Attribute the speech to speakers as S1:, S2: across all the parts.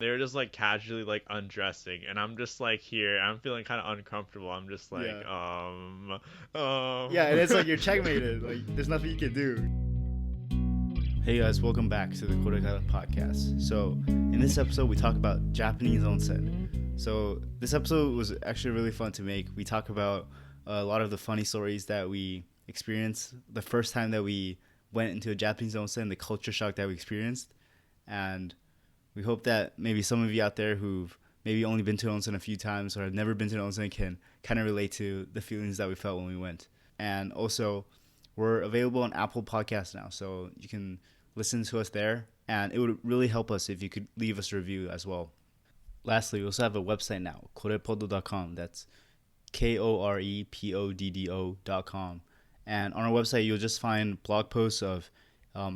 S1: They were just like casually like undressing, and I'm just like here. I'm feeling kind of uncomfortable. I'm just like,
S2: Yeah. Yeah, and it's like you're checkmated. Like, there's nothing you can do. Hey guys, welcome back to the KoreKara podcast. So, in this episode, we talk about Japanese Onsen. So, this episode was actually really fun to make. We talk about a lot of the funny stories that we experienced the first time that we went into a Japanese onsen, the culture shock that we experienced. And we hope that maybe some of you out there who've maybe only been to onsen a few times or have never been to an onsen can kind of relate to the feelings that we felt when we went. And also, we're available on Apple Podcasts now, so you can listen to us there. And it would really help us if you could leave us a review as well. Lastly, we also have a website now, korepodo.com. That's KorePoddo.com. And on our website, you'll just find blog posts of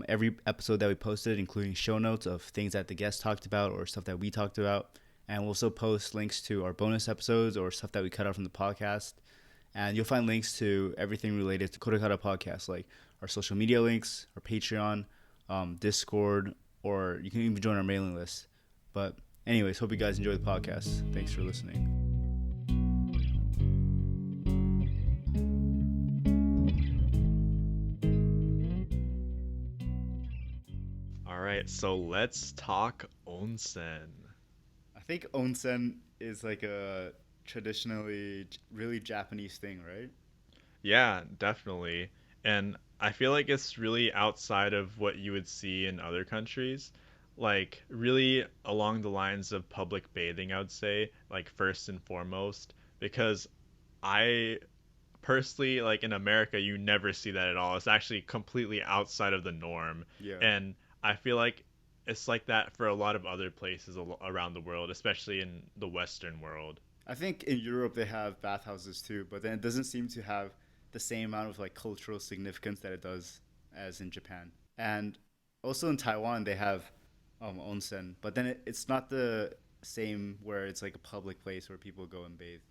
S2: every episode that we posted, including show notes of things that the guests talked about or stuff that we talked about. And we'll also post links to our bonus episodes or stuff that we cut out from the podcast. And you'll find links to everything related to KoreKara podcast, like our social media links, our Patreon, Discord, or you can even join our mailing list. But anyways, hope you guys enjoy the podcast. Thanks for listening.
S1: All right, so let's talk onsen.
S2: I think onsen is like a traditionally really Japanese thing, right?
S1: Yeah, definitely. And I feel like it's really outside of what you would see in other countries. Like, really along the lines of public bathing, I would say, like, first and foremost, because I personally, like, in America, you never see that at all. It's actually completely outside of the norm.
S2: Yeah.
S1: And I feel like it's like that for a lot of other places around the world, especially in the Western world.
S2: I think in Europe they have bathhouses too, but then it doesn't seem to have the same amount of like cultural significance that it does as in Japan. And also in Taiwan they have onsen, but then it's not the same where it's like a public place where people go and bathe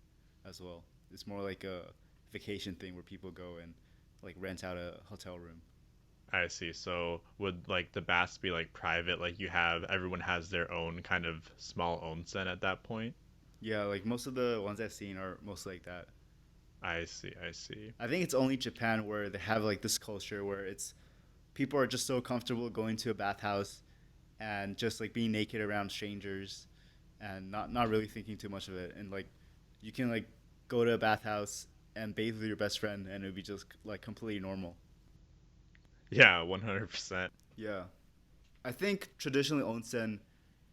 S2: as well. It's more like a vacation thing where people go and like rent out a hotel room.
S1: I see. So would like the baths be like private, like you have everyone has their own kind of small onsen at that point?
S2: Yeah, like most of the ones I've seen are mostly like that.
S1: I see, I see.
S2: I think it's only Japan where they have like this culture where it's people are just so comfortable going to a bathhouse and just like being naked around strangers and not really thinking too much of it, and like you can like go to a bathhouse and bathe with your best friend and it would be just like completely normal.
S1: Yeah, 100%.
S2: Yeah, I think traditionally onsen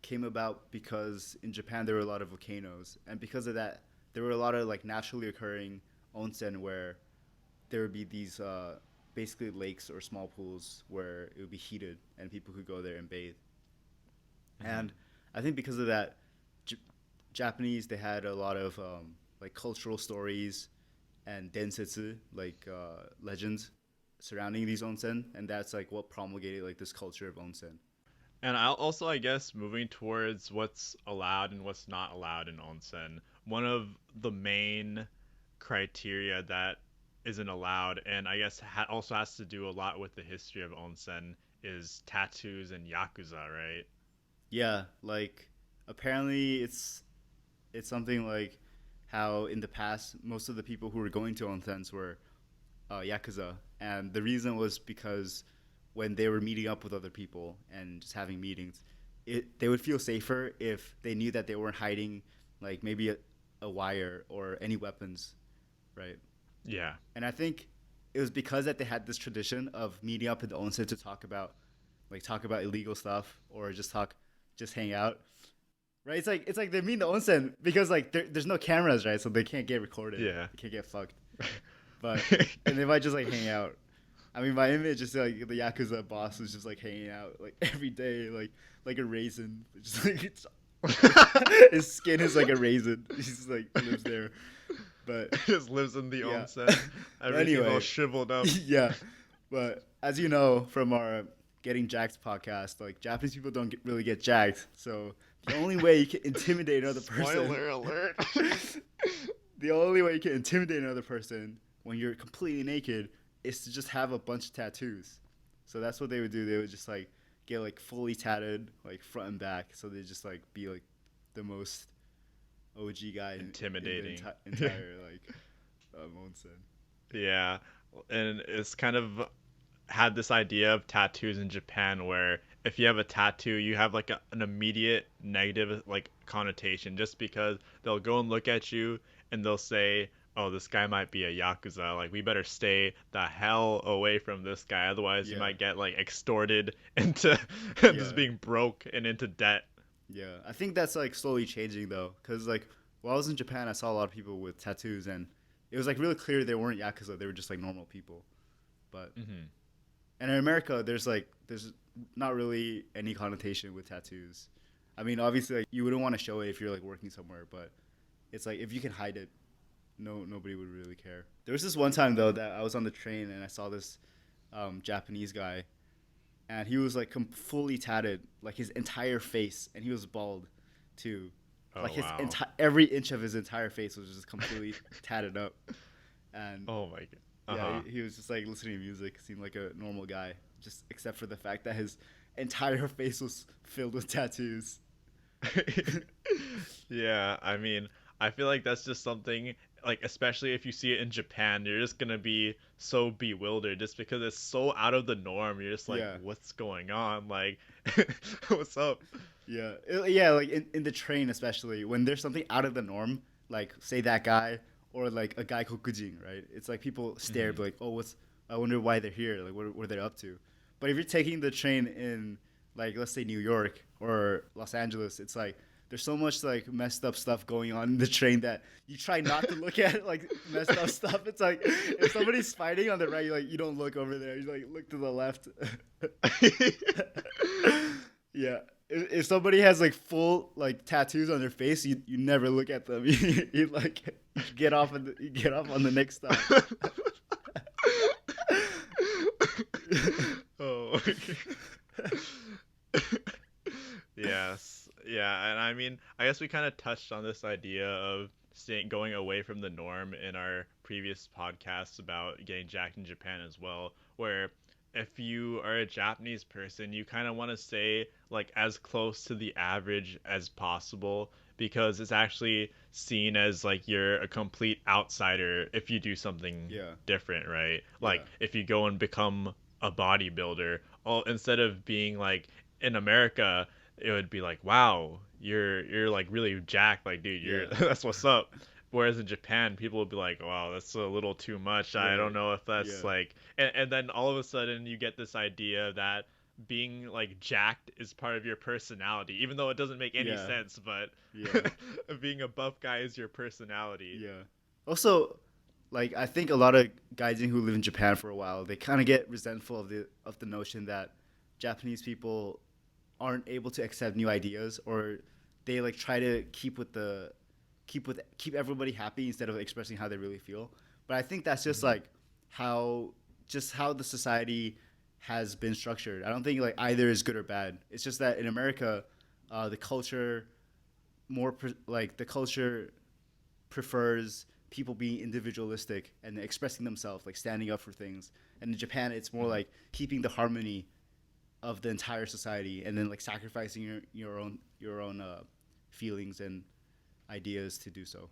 S2: came about because in Japan there were a lot of volcanoes, and because of that there were a lot of like naturally occurring onsen where there would be these basically lakes or small pools where it would be heated and people could go there and bathe.
S1: Hmm.
S2: And I think because of that, J- Japanese they had a lot of like cultural stories and densetsu, like legends surrounding these onsen, and that's like what promulgated like this culture of onsen.
S1: And I'll also, I guess, moving towards what's allowed and what's not allowed in onsen, one of the main criteria that isn't allowed, and I guess also has to do a lot with the history of onsen, is tattoos and yakuza, right?
S2: Yeah, like apparently it's something like how in the past most of the people who were going to onsens were yakuza, and the reason was because when they were meeting up with other people and just having meetings, they would feel safer if they knew that they weren't hiding like maybe a wire or any weapons, right?
S1: Yeah.
S2: And I think it was because that they had this tradition of meeting up in the onsen to talk about illegal stuff or just hang out, right? It's like they meet in the onsen because like there's no cameras, right? So they can't get recorded,
S1: Yeah.
S2: they can't get fucked, but and they might just like hang out. I mean, my image is like the yakuza boss is just like hanging out like every day, like a raisin. Just like his skin is like a raisin. He just like lives there. But
S1: Just lives in the
S2: yeah.
S1: onsen.
S2: But
S1: Everything all
S2: anyway,
S1: shriveled up.
S2: yeah. But as you know from our Getting Jacked podcast, like Japanese people don't really get jacked. So the only way you can intimidate another person,
S1: Spoiler alert.
S2: the only way you can intimidate another person when you're completely naked is to just have a bunch of tattoos. So that's what they would do. They would just like get like fully tatted, like front and back, so they just like be like the most OG guy in the
S1: Intimidating.
S2: entire like onsen.
S1: Yeah, and it's kind of had this idea of tattoos in Japan where if you have a tattoo, you have like an immediate negative like connotation just because they'll go and look at you and they'll say, "Oh, this guy might be a yakuza. Like we better stay the hell away from this guy, otherwise you
S2: Yeah,
S1: might get like extorted into just
S2: yeah,
S1: being broke and into debt."
S2: yeah. I think that's like slowly changing though, because like while I was in Japan, I saw a lot of people with tattoos, and it was like really clear they weren't yakuza. They were just like normal people. But
S1: Hmm.
S2: and in America, there's not really any connotation with tattoos. I mean, obviously, like you wouldn't want to show it if you're like working somewhere, but it's like if you can hide it, nobody would really care. There was this one time though that I was on the train and I saw this Japanese guy, and he was like fully tatted, like his entire face, and he was bald too.
S1: Oh
S2: Like his
S1: wow.
S2: every inch of his entire face was just completely tatted up, and
S1: Oh my god.
S2: yeah,
S1: Uh-huh.
S2: he was just like listening to music, seemed like a normal guy, just except for the fact that his entire face was filled with tattoos.
S1: Yeah, I mean, I feel like that's just something like especially if you see it in Japan, you're just gonna be so bewildered just because it's so out of the norm. You're just like,
S2: Yeah,
S1: what's going on? Like, what's up?
S2: yeah, yeah. Like in the train, especially when there's something out of the norm, like say that guy or like a guy kokujin, right? It's like people stare,
S1: Hmm.
S2: be like, oh, what's? I wonder why they're here. Like, what are they up to? But if you're taking the train in, like, let's say New York or Los Angeles, it's like there's so much like messed up stuff going on in the train that you try not to look at like messed up stuff. It's like if somebody's fighting on the right, you don't look over there. You like look to the left. Yeah. If somebody has like full like tattoos on their face, you never look at them. You like you you get off on the next stop.
S1: Oh. Yes. Yeah, and I mean, I guess we kind of touched on this idea of staying going away from the norm in our previous podcasts about getting jacked in Japan as well, where if you are a Japanese person, you kind of want to stay like as close to the average as possible because it's actually seen as like you're a complete outsider if you do something
S2: Yeah,
S1: different, right? Like
S2: yeah,
S1: if you go and become a bodybuilder, all instead of being like in America, it would be like, wow, you're like really jacked, like dude, you're
S2: yeah.
S1: that's what's up. Whereas in Japan, people would be like, wow, that's a little too much. I don't
S2: Right.
S1: know if that's
S2: Yeah,
S1: like, and then all of a sudden you get this idea that being like jacked is part of your personality, even though it doesn't make any
S2: yeah,
S1: sense. But
S2: yeah,
S1: being a buff guy is your personality.
S2: yeah. Also, like I think a lot of guys who live in Japan for a while, they kind of get resentful of the notion that Japanese people aren't able to accept new ideas, or they like try to keep everybody happy instead of expressing how they really feel. But I think that's just
S1: Hmm.
S2: like how how the society has been structured. I don't think like either is good or bad. It's just that in America, the culture the culture prefers people being individualistic and expressing themselves, like standing up for things. And in Japan, it's more
S1: Hmm.
S2: like keeping the harmony of the entire society, and then like sacrificing your own feelings and ideas to do so.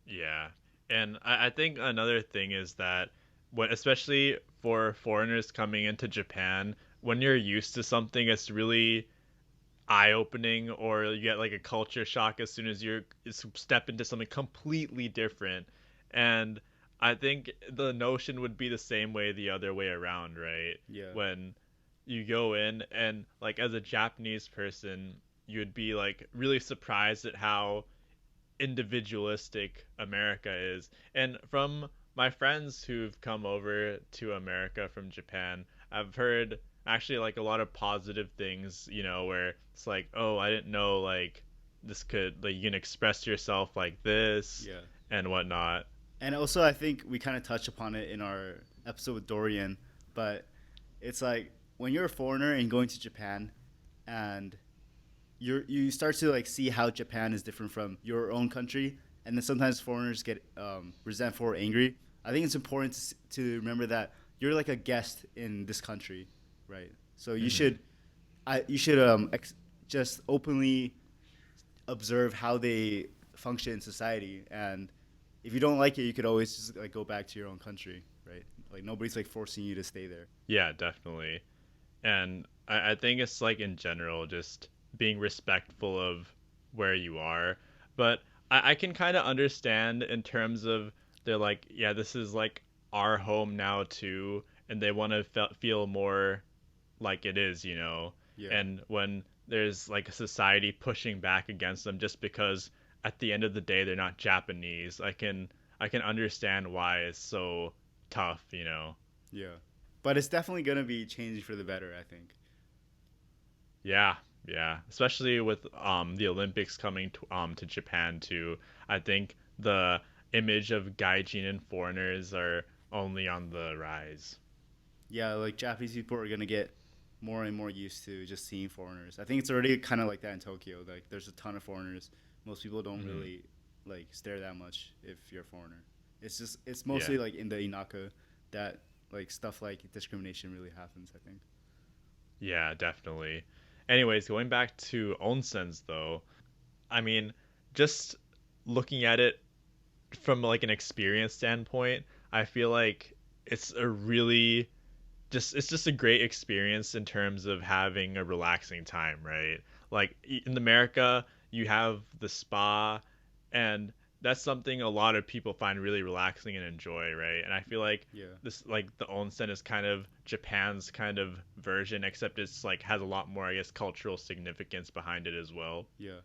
S1: Yeah. And I think another thing is that when especially for foreigners coming into Japan, when you're used to something, it's really eye-opening or you get like a culture shock as soon as you step into something completely different. And I think the notion would be the same way the other way around, right?
S2: Yeah,
S1: When you go in and like as a Japanese person, you'd be like really surprised at how individualistic America is. And from my friends who've come over to America from Japan, I've heard actually like a lot of positive things, where it's like, oh, I didn't know like this could like you can express yourself like this
S2: yeah.
S1: and whatnot.
S2: And also, I think we kind of touched upon it in our episode with Dorian, but it's like when you're a foreigner and going to Japan, and you start to like see how Japan is different from your own country, and then sometimes foreigners get resentful or angry. I think it's important to remember that you're like a guest in this country, right? So you
S1: Hmm.
S2: should you should just openly observe how they function in society, and if you don't like it, you could always just like go back to your own country, right? Like nobody's like forcing you to stay there.
S1: Yeah, definitely. And I think it's like in general, just being respectful of where you are. But I can kind of understand in terms of they're like, yeah, this is like our home now too, and they want to feel more like it is, you know.
S2: Yeah,
S1: And when there's like a society pushing back against them just because at the end of the day they're not Japanese, I can understand why it's so tough, you know.
S2: yeah, but it's definitely gonna be changing for the better, I think.
S1: Yeah, yeah, especially with the Olympics coming to Japan too. I think the image of gaijin and foreigners are only on the rise.
S2: Yeah, like Japanese people are gonna get more and more used to just seeing foreigners. I think it's already kind of like that in Tokyo. Like there's a ton of foreigners. Most people don't
S1: Hmm.
S2: really like stare that much if you're a foreigner. It's
S1: Yeah.
S2: mostly like in the Inaka that like stuff like discrimination really happens, I think.
S1: Yeah, definitely. Anyways, going back to onsens though, I mean, just looking at it from like an experience standpoint, I feel like it's a really it's just a great experience in terms of having a relaxing time, right? Like in America, you have the spa, and that's something a lot of people find really relaxing and enjoy, right? And I feel like
S2: Yeah.
S1: this like the onsen is kind of Japan's kind of version, except it's like has a lot more, I guess, cultural significance behind it as well.
S2: Yeah.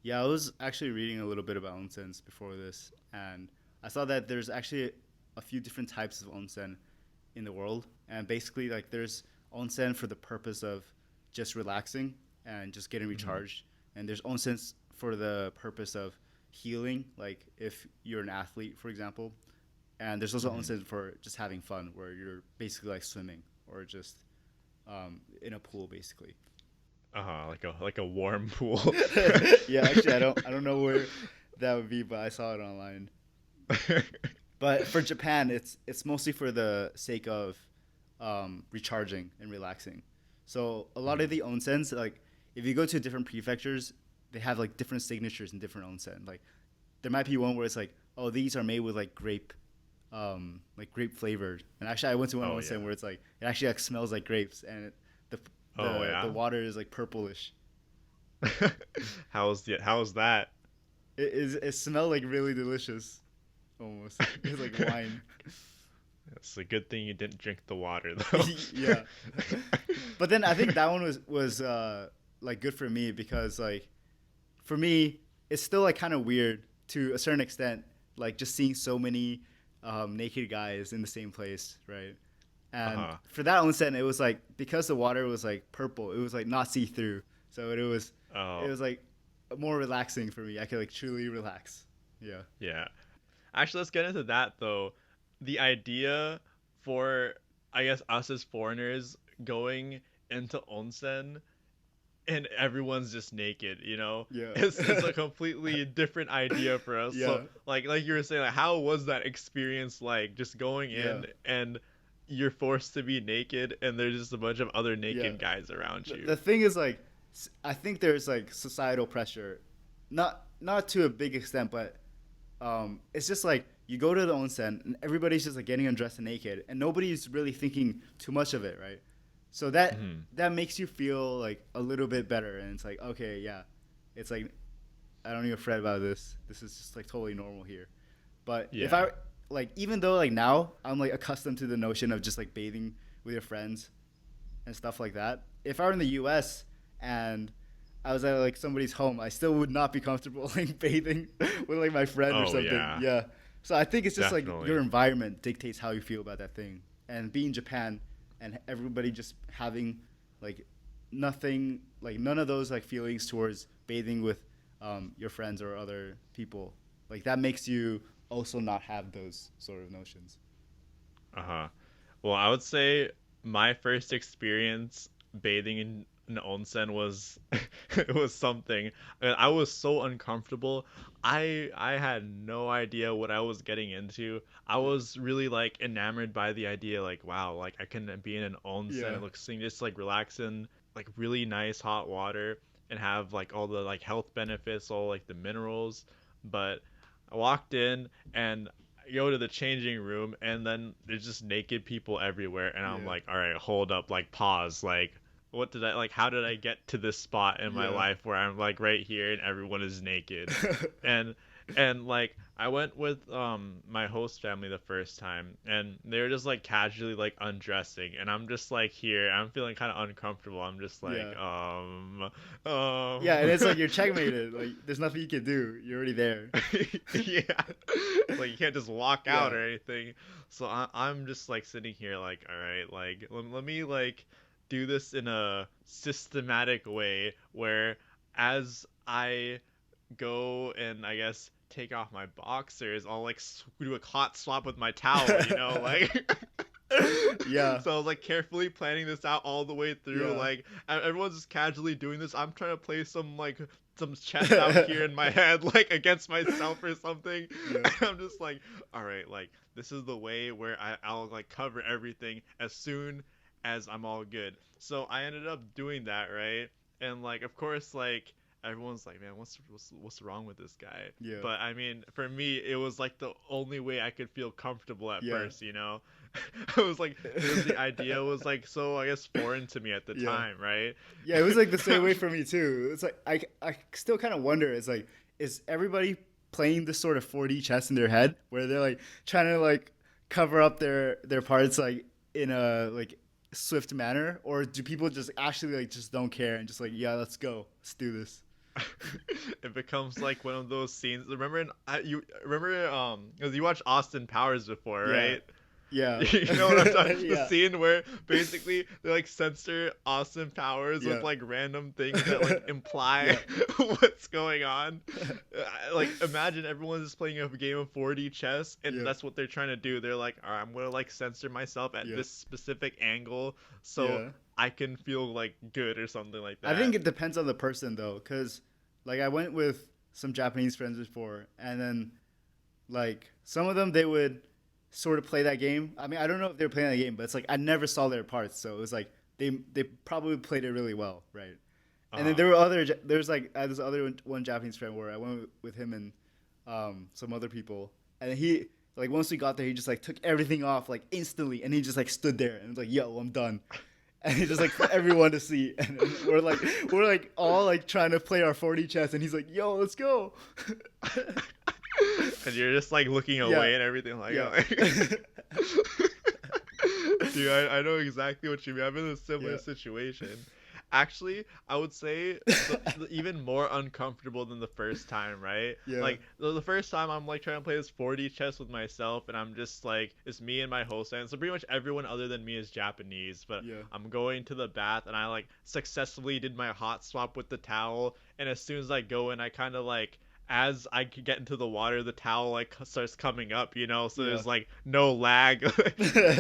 S2: Yeah, I was actually reading a little bit about onsens before this, and I saw that there's actually a few different types of onsen in the world, and basically like there's onsen for the purpose of just relaxing and just getting
S1: Hmm.
S2: recharged, and there's onsens for the purpose of healing, like if you're an athlete, for example, and there's also
S1: Hmm.
S2: onsen for just having fun, where you're basically like swimming or just in a pool, basically.
S1: Uh-huh, like a warm pool.
S2: Yeah, actually, I don't know where that would be, but I saw it online. But for Japan, it's mostly for the sake of recharging and relaxing. So a lot of
S1: Mhm.
S2: the onsens, like if you go to different prefectures, they have like different signatures in different onsen. Like there might be one where it's like, oh, these are made with like grape flavored. And actually, I went to one
S1: Oh
S2: onsen
S1: yeah.
S2: where it's like it actually like smells like grapes, and the
S1: Oh
S2: the
S1: yeah.
S2: water is like purplish.
S1: How's that?
S2: It smelled like really delicious, almost. It's like wine.
S1: It's a good thing you didn't drink the water though.
S2: Yeah. But then I think that one was like good for me because like for me it's still like kind of weird to a certain extent, like just seeing so many naked guys in the same place, right? And
S1: Uh-huh.
S2: for that onsen, it was like because the water was like purple, it was like not see through, so it
S1: Oh,
S2: was like more relaxing for me. I could like truly relax. Yeah.
S1: yeah. Actually, let's get into that though. The idea for, I guess, us as foreigners going into onsen and everyone's just naked, you know?
S2: Yeah.
S1: It's a completely different idea for us. So
S2: Yeah.
S1: like you were saying, like how was that experience like just going
S2: Yeah.
S1: in and you're forced to be naked and there's just a bunch of other
S2: Yeah.
S1: naked guys around
S2: The
S1: you.
S2: thing is like I think there's like societal pressure, not to a big extent, but it's just like you go to the onsen and everybody's just like getting undressed and naked, and nobody's really thinking too much of it, right? So
S1: Hmm.
S2: that makes you feel like a little bit better, and it's like okay, yeah, it's like I don't even fret about this. This is just like totally normal here. But if
S1: Yeah.
S2: I like, even though like now I'm like accustomed to the notion of just like bathing with your friends and stuff like that. If I were in the U.S. and I was at like somebody's home, I still would not be comfortable like bathing with like my friend or
S1: Oh
S2: something.
S1: yeah.
S2: Yeah. So I think it's just like your
S1: Definitely.
S2: environment dictates how you feel about that thing. And being Japan and everybody just having like nothing, like none of those like feelings towards bathing with your friends or other people, like that makes you also not have those sort of notions.
S1: Uh-huh. Well, I would say my first experience bathing in an onsen was it was something. I was so uncomfortable. I had no idea what I was getting into. I
S2: Yeah.
S1: was really like enamored by the idea like wow, like I can be in an onsen.
S2: Yeah.
S1: It looks just like relaxing. like really nice hot water and have like all the like health benefits, all like the minerals. But I walked in and I go to the changing room and then there's just naked people everywhere and I'm
S2: Yeah.
S1: like, all right, hold up, like pause, like what did I like how did I get to this spot in my
S2: Yeah.
S1: life where I'm like right here and everyone is naked? And like I went with my host family the first time and they were just like casually like undressing and I'm just like here I'm feeling kind of uncomfortable. I'm just like
S2: Yeah. Yeah, and it's like you're checkmated. Like there's nothing you can do. You're already there.
S1: yeah, like you can't just walk out
S2: Yeah.
S1: or anything. So I'm just like sitting here like all right, like let me like do this in a systematic way where as I go and I guess take off my boxers, I'll like do a hot swap with my towel, you know, like.
S2: Yeah.
S1: So I was like carefully planning this out all the way through.
S2: Yeah.
S1: Like everyone's just casually doing this. I'm trying to play some chess out here in my head, like against myself or something.
S2: Yeah.
S1: And I'm just like, all right, like this is the way where I'll like cover everything as soon as I'm all good. So I ended up doing that, right? And like, of course, like everyone's like, man, what's wrong with this guy?
S2: Yeah.
S1: But I mean, for me, it was like the only way I could feel comfortable at
S2: Yeah.
S1: first, you know. I was like, the idea was like so I guess foreign to me at the
S2: Yeah.
S1: time, right?
S2: Yeah, it was like the same way for me too. It's like I still kind of wonder. It's like, is everybody playing this sort of 4D chess in their head where they're like trying to like cover up their parts like in a like swift manner, or do people just actually like just don't care and just like, yeah, let's go, let's do this?
S1: It becomes like one of those scenes. You remember because you watched Austin Powers before,
S2: Yeah.
S1: right?
S2: Yeah.
S1: You know what I'm talking? The
S2: Yeah.
S1: scene where basically they like censor Austin Powers
S2: Yeah.
S1: with like random things that like imply
S2: Yeah.
S1: what's going on. Like imagine everyone's just playing a game of 4D chess, and
S2: Yeah.
S1: that's what they're trying to do. They're like, all right, I'm gonna like censor myself at
S2: Yeah.
S1: this specific angle, so
S2: Yeah.
S1: I can feel like good or something like
S2: I
S1: that.
S2: think it depends on the person though, because like I went with some Japanese friends before, and then like some of them they would sort of play that game. I mean, I don't know if they were playing that game, but it's like I never saw their parts, so it was like they probably played it really well, right? And then
S1: Uh-huh.
S2: there were other there's like this other one Japanese friend where I went with him and some other people, and he like once we got there, he just like took everything off like instantly, and he just like stood there and was like, "Yo, I'm done." And he just like for everyone to see, and we're like all like trying to play our 4D chess, and he's like, "Yo, let's go."
S1: And you're just like looking
S2: Yeah.
S1: away and everything like,
S2: Yeah.
S1: Dude, I know exactly what you mean. I'm in a similar
S2: Yeah.
S1: situation. Actually, I would say even more uncomfortable than the first time, right?
S2: Yeah.
S1: Like the first time I'm like trying to play this 4D chess with myself and I'm just like it's me and my host and so pretty much everyone other than me is Japanese, but
S2: Yeah.
S1: I'm going to the bath and I like successfully did my hot swap with the towel and as soon as I go in I kind of like as I could get into the water, the towel like starts coming up, you know, so
S2: Yeah.
S1: there's like no lag.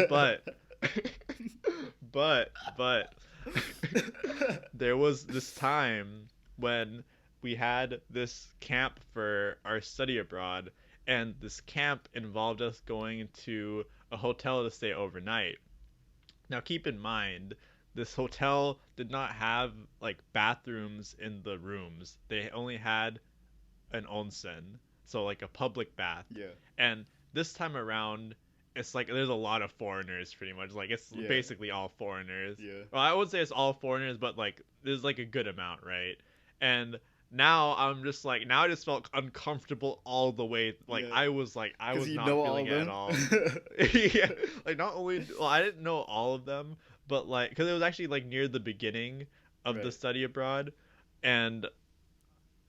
S1: but but there was this time when we had this camp for our study abroad, and this camp involved us going to a hotel to stay overnight. Now, keep in mind, this hotel did not have like bathrooms in the rooms. They only had an onsen, so like a public bath.
S2: Yeah.
S1: And this time around, it's like there's a lot of foreigners pretty much. Like it's
S2: Yeah.
S1: basically all foreigners.
S2: Yeah.
S1: Well, I would say it's all foreigners, but like there's like a good amount, right? And now I'm just like now I just felt uncomfortable all the way. Like
S2: Yeah.
S1: I was
S2: Because you
S1: not
S2: know all
S1: feeling
S2: of
S1: it at
S2: them.
S1: all. Yeah, like not only well, I didn't know all of them, but like because it was actually like near the beginning of the
S2: Right.
S1: study abroad, and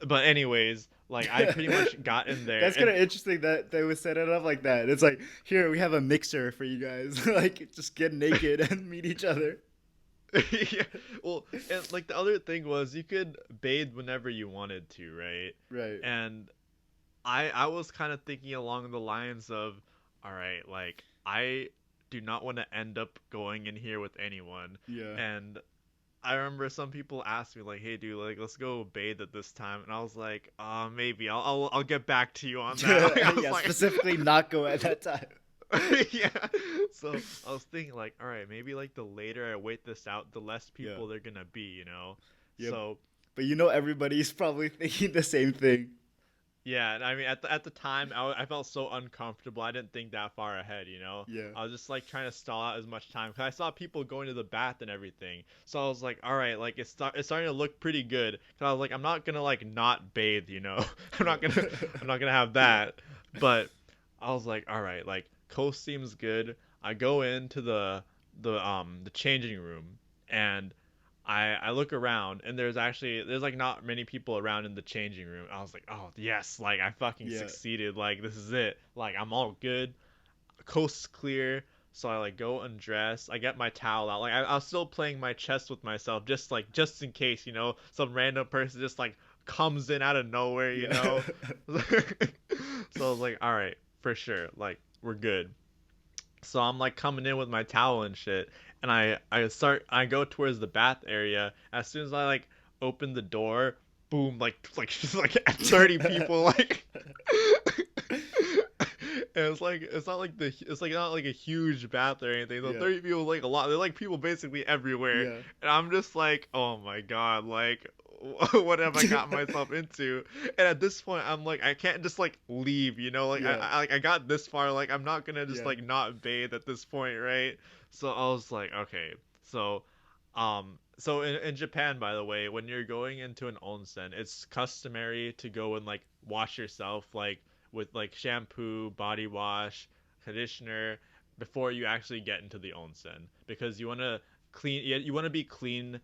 S1: but anyways, like I pretty much got in there.
S2: That's
S1: and
S2: kind of interesting that they would set it up like that. It's like, here we have a mixer for you guys. Like, just get naked and meet each other.
S1: yeah. Well, and like the other thing was you could bathe whenever you wanted to, right?
S2: Right.
S1: And I was kind of thinking along the lines of, all right, like I do not want to end up going in here with anyone.
S2: Yeah.
S1: And I remember some people asked me like, "Hey, dude, like let's go bathe at this time," and I was like, maybe I'll get back to you on that." Like, I was
S2: Yeah,
S1: like,
S2: specifically not go at that time.
S1: Yeah. So I was thinking like, all right, maybe like the later I wait this out, the less
S2: Yeah.
S1: people they're gonna be, you know.
S2: Yep.
S1: So
S2: But everybody's probably thinking the same thing.
S1: yeah, and I mean at the time I felt so uncomfortable. I didn't think that far ahead, you know.
S2: Yeah.
S1: I was just like trying to stall out as much time because I saw people going to the bath and everything. So I was like, all right, like it's starting to look pretty good. Cause I was like, I'm not gonna like not bathe, you know.
S2: Yeah.
S1: I'm not gonna have
S2: Yeah.
S1: that. But I was like, all right, like coast seems good. I go into the changing room and I look around and there's like not many people around in the changing room. I was like, oh yes, like I fucking
S2: Yeah.
S1: succeeded. Like this is it. Like I'm all good. Coast's clear. So I like go undress. I get my towel out. Like I was still playing my chess with myself, just in case, you know, some random person just like comes in out of nowhere, you
S2: Yeah.
S1: know. So I was like, all right, for sure. Like we're good. So I'm like coming in with my towel and shit, and I go towards the bath area. As soon as I like open the door, boom, like just like 30 people like. And it's not like it's like not like a huge bath or anything. So
S2: Yeah.
S1: 30 people is like a lot. They're like people basically everywhere,
S2: Yeah.
S1: and I'm just like, oh my god, like what have I got myself into? And at this point, I'm like, I can't just like leave, you know? Like
S2: Yeah.
S1: I got this far, like I'm not gonna just
S2: Yeah.
S1: like not bathe at this point, right? So I was like, okay, so in Japan, by the way, when you're going into an onsen, it's customary to go and like wash yourself, like with like shampoo, body wash, conditioner, before you actually get into the onsen because you want to you want to be clean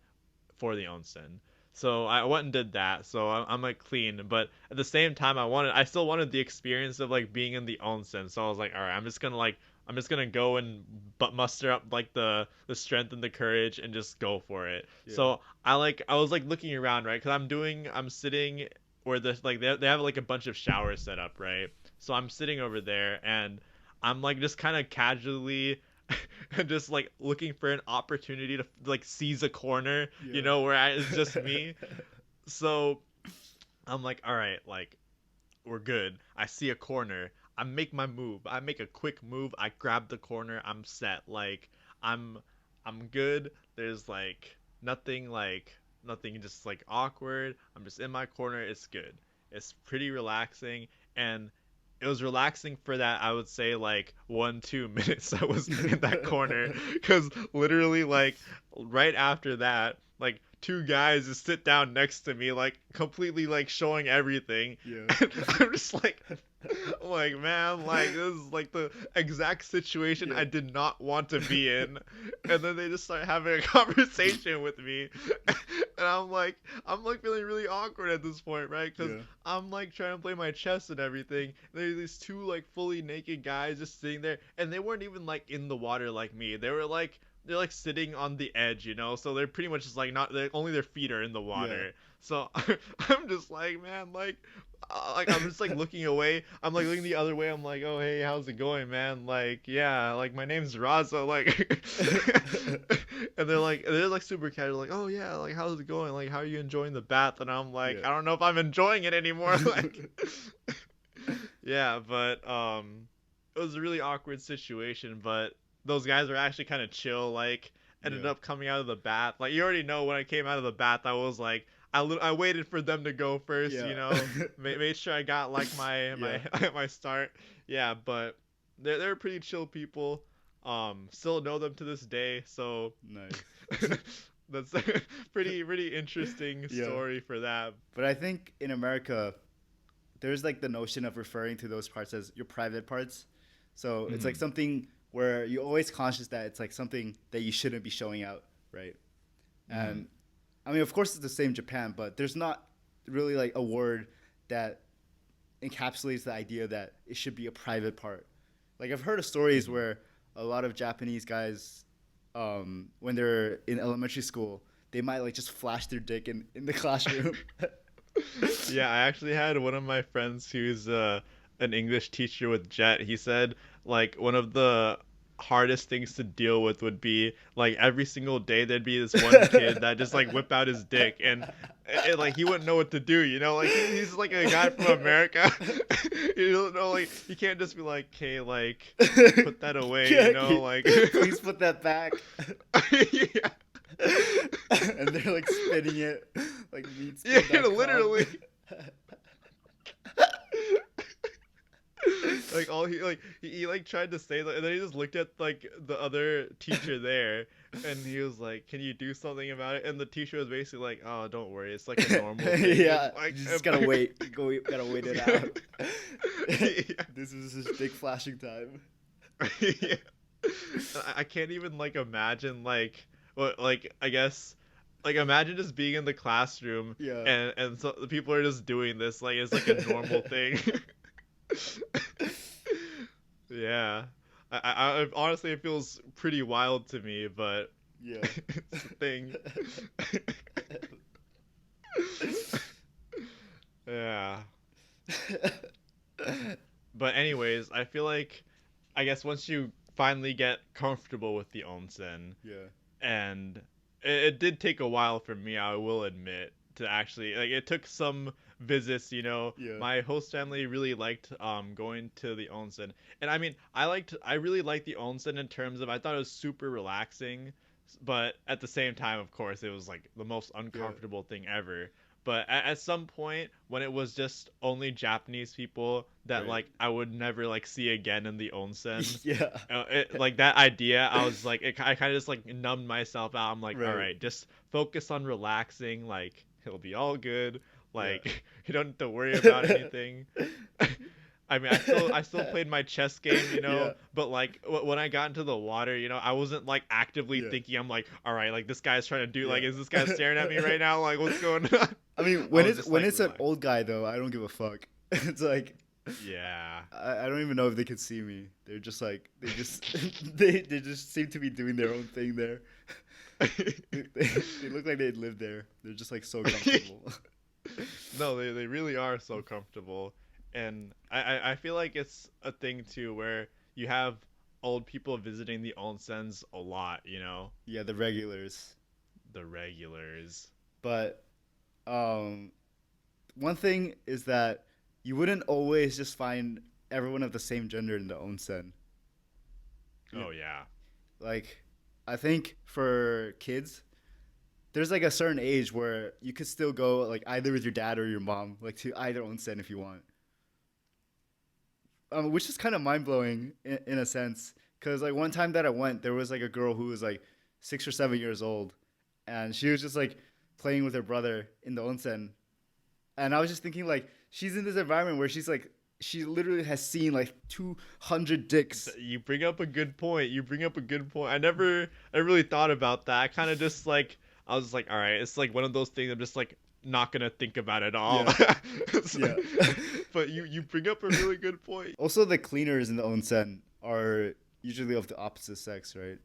S1: for the onsen. So I went and did that. So I'm like clean, but at the same time, I still wanted the experience of like being in the onsen. So I was like, all right, I'm just gonna go and but muster up like the strength and the courage and just go for it.
S2: Yeah.
S1: So I was like looking around, right? Because I'm sitting where there's like they have like a bunch of showers set up, right? So I'm sitting over there and I'm like just kind of casually and just like looking for an opportunity to like seize a corner, you
S2: Yeah.
S1: know, where it's just me. So I'm like, all right, like we're good. I see a corner. I make my move. I make a quick move. I grab the corner. I'm set. Like I'm I'm good. There's like nothing just like awkward. I'm just in my corner. It's good. It's pretty relaxing and it was relaxing for that I would say like 1 2 minutes I was in that corner because literally like right after that like two guys just sit down next to me like completely like showing everything
S2: Yeah.
S1: and I'm just like I'm like man like this is like the exact situation
S2: Yeah.
S1: I did not want to be in and then they just start having a conversation with me and I'm like feeling really awkward at this point right because
S2: Yeah.
S1: I'm like trying to play my chess and everything. There's these two like fully naked guys just sitting there, and they weren't even like in the water like me. They're like sitting on the edge, you know. So they're pretty much just like not only their feet are in the
S2: Yeah.
S1: water. So I'm just like man, like I'm just like looking away. I'm like looking the other way. I'm like, oh hey, how's it going, man? Like yeah, like my name's Raza. Like, and they're like super casual. Like oh yeah, like how's it going? Like how are you enjoying the bath? And I'm like,
S2: Yeah.
S1: I don't know if I'm enjoying it anymore. Like yeah, but it was a really awkward situation. But those guys were actually kind of chill. Like ended
S2: Yeah.
S1: up coming out of the bath. Like you already know when I came out of the bath, I was like I waited for them to go first,
S2: Yeah.
S1: you know, made sure I got like
S2: Yeah.
S1: my start. Yeah, but they're pretty chill people. Still know them to this day, so
S2: Nice.
S1: that's a pretty interesting
S2: Yeah.
S1: story for that.
S2: But I think in America, there's like the notion of referring to those parts as your private parts. So it's like
S1: Mhm.
S2: something where you're always conscious that it's like something that you shouldn't be showing out, right?
S1: Mhm.
S2: And I mean, of course, it's the same in Japan, but there's not really like a word that encapsulates the idea that it should be a private part. Like I've heard of stories
S1: Mhm.
S2: where a lot of Japanese guys, when they're in elementary school, they might like just flash their dick in the classroom.
S1: Yeah, I actually had one of my friends who's an English teacher with Jet. He said like one of the hardest things to deal with would be like every single day there'd be this one kid that just like whip out his dick and like he wouldn't know what to do, you know, like he's like a guy from America. You don't know, like you can't just be like, okay, like put that away, you know, like
S2: please put that back.
S1: Yeah.
S2: And they're like spinning it like meat
S1: Yeah, literally. Like all he like tried to say that, and then he just looked at like the other teacher there, and he was like, "Can you do something about it?" And the teacher was basically like, "Oh, don't worry, it's like a normal thing."
S2: Yeah,
S1: and, like,
S2: you just gotta wait. Gotta wait it out.
S1: Yeah.
S2: This is his big flashing time.
S1: Yeah. I can't even like imagine like what like I guess like imagine just being in the classroom
S2: Yeah.
S1: and so the people are just doing this like it's like a normal thing. Yeah. Honestly it feels pretty wild to me, but
S2: Yeah.
S1: it's the thing. Yeah. But anyways, I feel like I guess once you finally get comfortable with the onsen,
S2: Yeah.
S1: and it did take a while for me, I will admit, to actually like it took some visits, you know.
S2: Yeah.
S1: My host family really liked going to the onsen. And I mean, I really liked the onsen in terms of I thought it was super relaxing, but at the same time, of course, it was like the most
S2: Yeah.
S1: uncomfortable thing ever. But at some point, when it was just only Japanese people that
S2: Right.
S1: like I would never like see again in the onsen,
S2: Yeah.
S1: like that idea, I was like, I kind of just like numbed myself out. I'm like, all
S2: Right.
S1: right, just focus on relaxing. Like it'll be all good.
S2: Yeah.
S1: Like you don't have to worry about anything. I mean, I still played my chess game, you know,
S2: Yeah.
S1: but like when I got into the water, you know, I wasn't like actively
S2: Yeah.
S1: thinking. I'm like, all right, like this guy's trying to do, like,
S2: Yeah.
S1: is this guy staring at me right now? Like, what's going on?
S2: I mean,
S1: I
S2: when
S1: was
S2: it's
S1: just like,
S2: an
S1: relax.
S2: old guy though, I don't give a fuck. It's like
S1: Yeah.
S2: I don't even know if they could see me. They're just like they just they just seem to be doing their own thing there. They look like they live there. They're just like so comfortable.
S1: No, they really are so comfortable. And I feel like it's a thing too where you have old people visiting the onsens a lot, you know?
S2: Yeah, the regulars.
S1: The regulars.
S2: But um, one thing is that you wouldn't always just find everyone of the same gender in the onsen.
S1: Oh yeah.
S2: Like, I think for kids, there's like a certain age where you could still go like either with your dad or your mom, like to either onsen if you want. Which is kind of mind blowing in a sense, because like one time that I went, there was like a girl who was like 6 or 7 years old, and she was just like playing with her brother in the onsen, and I was just thinking like she's in this environment where she's like she literally has seen like 200 dicks.
S1: You bring up a good point. You bring up a good point. I really thought about that. I kind of just like, I was like, all right, it's like one of those things I'm just like not gonna think about at all.
S2: Yeah. Yeah.
S1: But you bring up a really good point.
S2: Also, the cleaners in the onsen are usually of the opposite sex, right?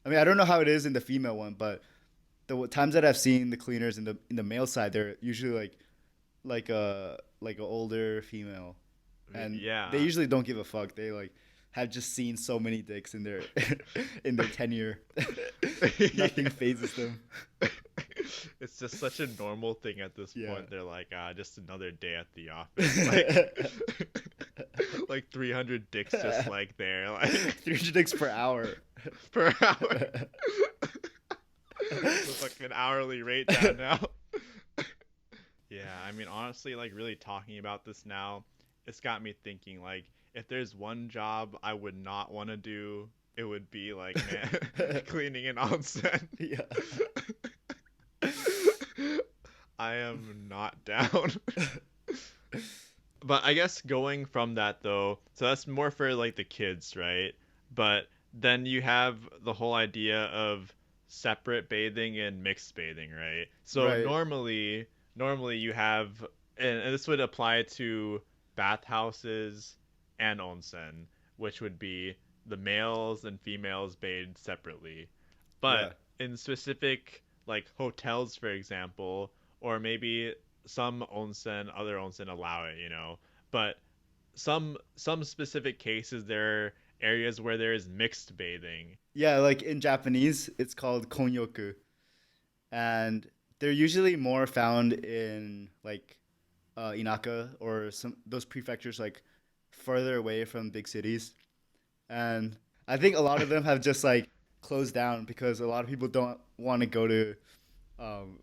S2: I mean, I don't know how it is in the female one, but the times that I've seen the cleaners in the male side, they're usually like a older female, and
S1: Yeah.
S2: they usually don't give a fuck. They like have just seen so many dicks in their in their tenure. Nothing phases them.
S1: It's just such a normal thing at this
S2: Yeah.
S1: point. They're like, just another day at the office. Like, like 300 dicks just like there, like
S2: 300 dicks per hour.
S1: per hour. It's like an hourly rate down now. Yeah, I mean, honestly, like really talking about this now, it's got me thinking like if there's one job I would not want to do, it would be like man, cleaning an onsen.
S2: Yeah.
S1: I am not down. But I guess going from that though, so that's more for like the kids, right? But then you have the whole idea of separate bathing and mixed bathing, right? So
S2: Right.
S1: normally you have, and this would apply to bathhouses and onsen, which would be the males and females bathed separately.
S2: Yeah.
S1: But in specific like hotels, for example, or maybe some onsen, other onsen allow it, you know. But some specific cases there areas where there is mixed bathing.
S2: Yeah, like in Japanese, it's called konyoku, and they're usually more found in like inaka or some those prefectures like further away from big cities. And I think a lot of them have just like closed down because a lot of people don't want to go to um,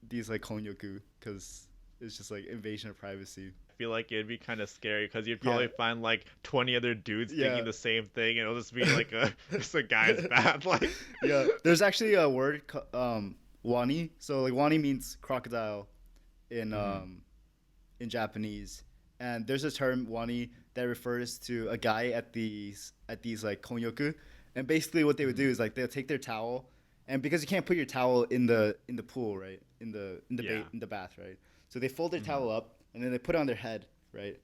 S2: these like konyoku because it's just like invasion of privacy.
S1: I feel like it'd be kind of scary because you'd
S2: Yeah,
S1: probably find like 20 other dudes
S2: yeah,
S1: thinking the same thing, and it'll just be like a just a guy's bath. Like,
S2: yeah. There's actually a word wani. So like wani means crocodile in
S1: Mhm.
S2: in Japanese, and there's a term wani that refers to a guy at these like konyoku, and basically what they would do
S1: Mhm.
S2: is like they'll take their towel, and because you can't put your towel in the pool, right,
S1: Yeah.
S2: in the bath, right, so they fold their
S1: Mhm.
S2: towel up and then they put it on their head, right,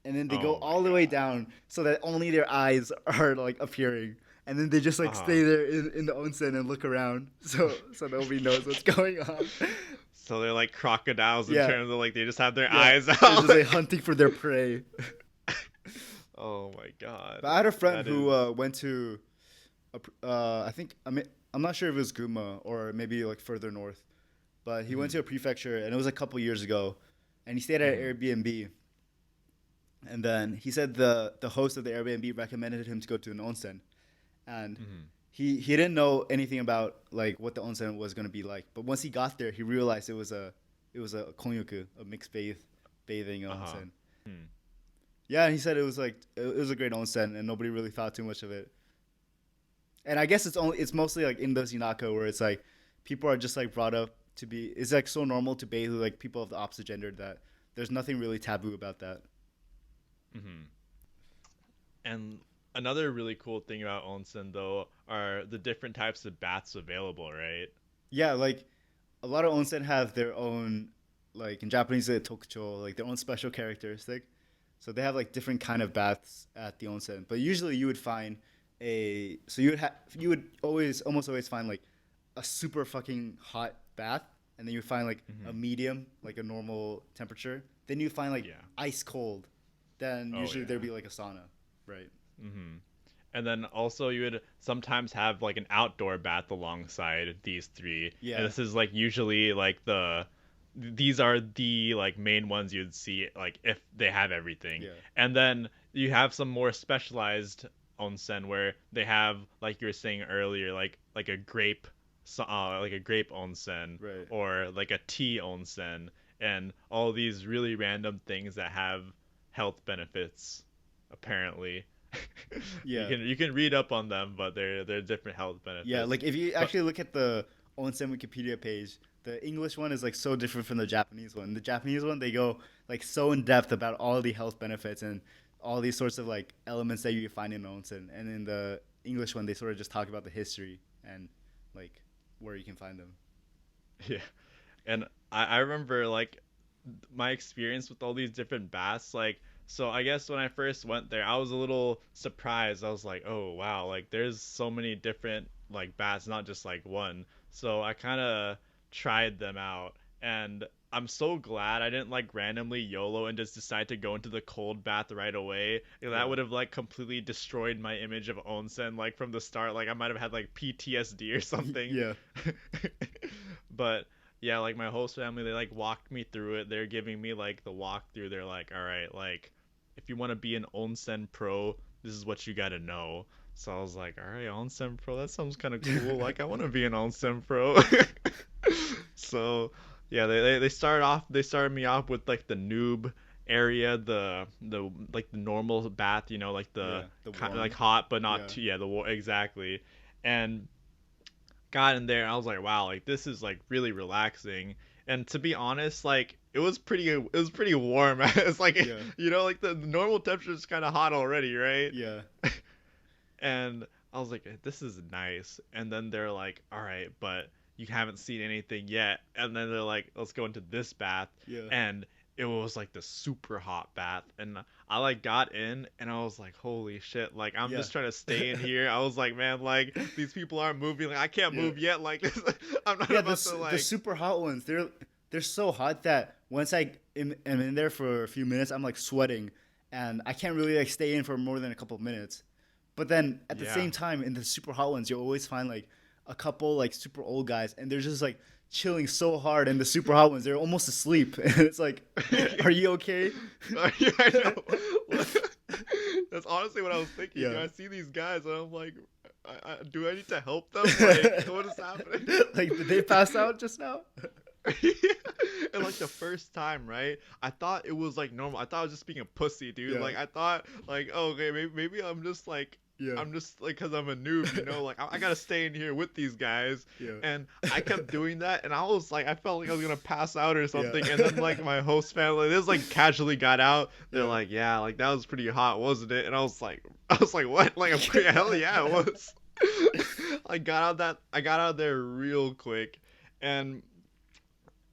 S2: and then they go
S1: Oh my
S2: all the way
S1: God.
S2: down so that only their eyes are like appearing. And then they just like
S1: Uh-huh.
S2: stay there in the onsen and look around, so nobody knows what's going on.
S1: So they're like crocodiles in
S2: Yeah,
S1: terms of like they just have their
S2: yeah,
S1: eyes
S2: they're
S1: out.
S2: just like hunting for their prey.
S1: Oh my God.
S2: But I had a friend
S1: That
S2: who
S1: is.
S2: went to, I think I'm not sure if it was Guma or maybe like further north, but he went to
S1: Mhm.
S2: a prefecture and it was a couple years ago, and he stayed at an
S1: Mhm.
S2: Airbnb, and then he said the host of the Airbnb recommended him to go to an onsen, and
S1: Mhm.
S2: he didn't know anything about like what the onsen was gonna be like, but once he got there, he realized it was a konyoku, a mixed bathing
S1: Uh-huh.
S2: onsen.
S1: Hmm.
S2: Yeah, and he said it was like it was a great onsen, and nobody really thought too much of it. And I guess it's mostly like in those Inaka where it's like people are just like brought up to be. It's like so normal to bathe with like people of the opposite gender that there's nothing really taboo about that.
S1: Mhm. And another really cool thing about onsen though are the different types of baths available, right?
S2: Yeah, like a lot of onsen have their own, like in Japanese they tokucho, like their own special characteristic. So they have like different kind of baths at the onsen, but usually you would find you would always almost always find like a super fucking hot bath, and then you find like a
S1: Mhm.
S2: medium, like a normal temperature. Then you find like
S1: Yeah.
S2: ice cold. Then
S1: Oh
S2: usually there'd
S1: yeah.
S2: be like a sauna, right?
S1: Mhm. And then also you would sometimes have like an outdoor bath alongside these three. And
S2: Yeah,
S1: this is like usually like these are the like main ones you'd see like if they have everything.
S2: yeah,
S1: And then you have some more specialized onsen where they have like you were saying earlier like a grape like a grape onsen
S2: right.
S1: or like a tea onsen and all these really random things that have health benefits apparently.
S2: Yeah.
S1: You can read up on them, but they're different health
S2: Yeah,
S1: benefits.
S2: like if you
S1: But
S2: actually look at the Onsen Wikipedia page, the English one is like so different from the Japanese one. The Japanese one they go like so in depth about all the health benefits and all these sorts of like elements that you find in onsen, and in the English one they sort of just talk about the history and like where you can find them.
S1: yeah, and I remember like my experience with all these different baths. Like, so I guess when I first went there, I was a little surprised. I was like, oh wow, like there's so many different like baths, not just like one. So I kind of tried them out, and I'm so glad I didn't like randomly YOLO and just decide to go into the cold bath right away. That
S2: Yeah.
S1: would have like completely destroyed my image of onsen like from the start. Like I might have had like PTSD or something.
S2: Yeah.
S1: But yeah, like my host family, they like walked me through it. They're giving me like the walkthrough. They're like, all right, like if you want to be an onsen pro, this is what you got to know. So I was like, all right, onsen pro, that sounds kind of cool. Like I want to be an onsen pro. So yeah, they started me off with like the noob area, the like the normal bath, you know, like the
S2: Yeah, the
S1: kind of like
S2: warm.
S1: hot but not
S2: Yeah.
S1: too, yeah, the war exactly. And got in there and I was like, wow, like this is like really relaxing. And to be honest, like it was pretty warm. It's like
S2: Yeah.
S1: you know, like the normal temperature is kind of hot already, right?
S2: Yeah.
S1: And I was like, this is nice. And then they're like, all right, but you haven't seen anything yet. And then they're like, let's go into this bath.
S2: Yeah.
S1: And it was like the super hot bath. And I like got in and I was like, holy shit, like I'm
S2: Yeah.
S1: just trying to stay in here. I was like, man, like these people aren't moving. Like I can't
S2: Yeah.
S1: move yet. Like this, I'm not
S2: Yeah,
S1: about to
S2: the
S1: like,
S2: super hot ones, they're so hot that once am in there for a few minutes, I'm like sweating, and I can't really like stay in for more than a couple of minutes. But then at the
S1: Yeah.
S2: same time, in the super hot ones, you'll always find like a couple like super old guys, and they're just like chilling so hard in the super hot ones. They're almost asleep, and it's like, are you okay?
S1: Yeah, I know. That's honestly what I was thinking.
S2: Yeah.
S1: I see these guys, and I'm like, do I need to help them? Like, what is happening?
S2: Like, did they pass out just now?
S1: And like the first time, right? I thought it was like normal. I thought I was just being a pussy, dude.
S2: Yeah.
S1: Like I thought, like, oh, okay, maybe I'm just like,
S2: Yeah.
S1: I'm just like, cause I'm a noob, you know. Like I gotta stay in here with these guys,
S2: Yeah.
S1: and I kept doing that, and I was like, I felt like I was gonna pass out or something, and then like my host family, they just like casually got out. They're
S2: Yeah.
S1: like, yeah, like that was pretty hot, wasn't it? And I was like, what? Like, hell yeah, it was. I got out there real quick, and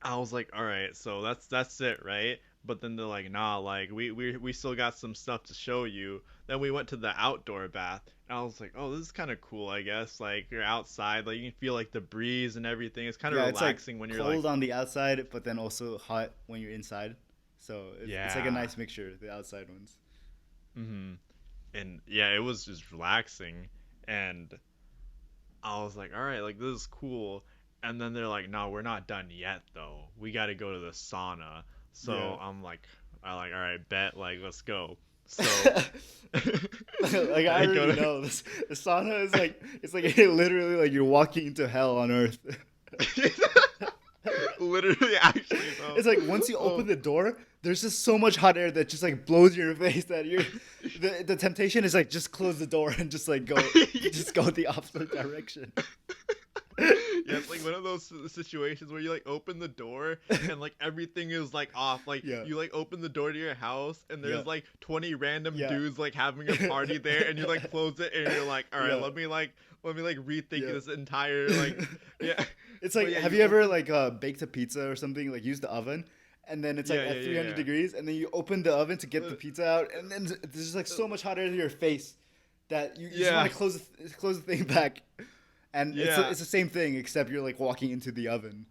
S1: I was like, all right, so that's it, right? But then they're like, nah, like we still got some stuff to show you. Then we went to the outdoor bath, and I was like, oh, this is kind of cool, I guess. Like you're outside, like you can feel like the breeze and everything. It's kind of relaxing when you're
S2: cold
S1: like
S2: on the outside, but then also hot when you're inside. So it's like a
S1: yeah.
S2: nice mixture, the outside ones.
S1: Mm-hmm. And yeah, it was just relaxing, and I was like, all right, like this is cool. And then they're like, no, we're not done yet though. We got to go to the sauna. So
S2: Yeah.
S1: all right, bet, like let's go. So
S2: Like I already know this. The sauna is like it's like literally like you're walking into hell on earth.
S1: Literally, actually, though.
S2: It's like once you open the door, there's just so much hot air that just like blows your face that the temptation is like just close the door and just like go just go the opposite direction.
S1: Yeah, it's like one of those situations where you like open the door and like everything is like off. Like
S2: Yeah.
S1: you like open the door to your house and there's
S2: Yeah.
S1: like 20 random
S2: Yeah.
S1: dudes like having a party there, and you like close it and you're like, all right,
S2: Yeah.
S1: let me rethink
S2: Yeah.
S1: this entire like yeah.
S2: It's like,
S1: But yeah,
S2: have you ever like baked a pizza or something? Like use the oven, and then it's like
S1: Yeah,
S2: at
S1: yeah,
S2: 300
S1: yeah.
S2: degrees, and then you open the oven to get the pizza out, and then there's just like so much hot air to your face that you just
S1: Yeah.
S2: want to close the thing back. And
S1: Yeah.
S2: it's the same thing except you're like walking into the oven.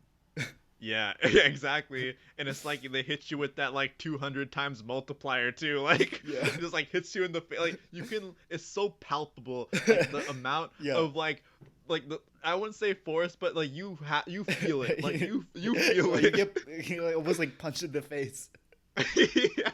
S1: Yeah, yeah, exactly. And it's like they hit you with that like 200 times multiplier too. Like
S2: Yeah.
S1: it just like hits you in the face. Like you can, it's so palpable. Like the amount
S2: Yeah.
S1: of like the, I wouldn't say force, but like you feel it. Like you feel
S2: Like,
S1: it.
S2: you like, almost like punched in the face.
S1: Yeah.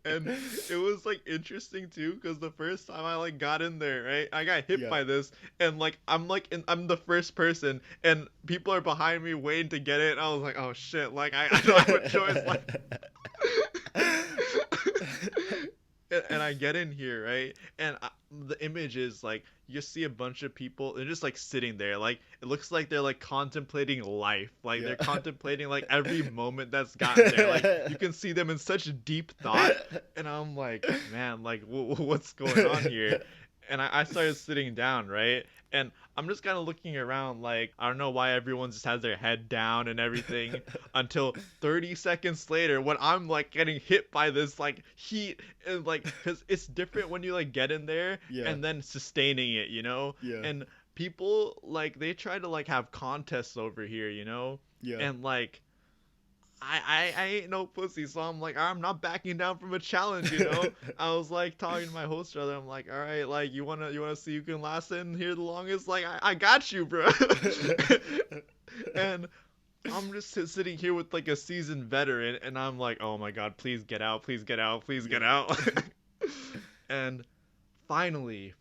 S1: And it was like interesting too, because the first time I like got in there, right, I got hit
S2: Yeah.
S1: by this, and like I'm I'm the first person, and people are behind me waiting to get it. And I was like, oh shit, like I don't have a choice, like. And I get in here, right? And the image is like you just see a bunch of people. They're just like sitting there, like it looks like they're like contemplating life, like
S2: Yeah.
S1: they're contemplating like every moment that's gotten there. Like you can see them in such deep thought, and I'm like, man, like what's going on here? And I started sitting down, right? And I'm just kind of looking around, like I don't know why everyone just has their head down and everything, until 30 seconds later when I'm like getting hit by this like heat, and like because it's different when you like get in there
S2: Yeah.
S1: and then sustaining it, you know.
S2: Yeah.
S1: And people like they try to like have contests over here, you know.
S2: Yeah.
S1: And like I ain't no pussy, so I'm like, I'm not backing down from a challenge, you know. I was like talking to my host brother, I'm like, all right, like you wanna see who can last in here the longest? Like I got you, bro. And I'm just sitting here with like a seasoned veteran, and I'm like, oh my god, please get out, please get out, please get out. And finally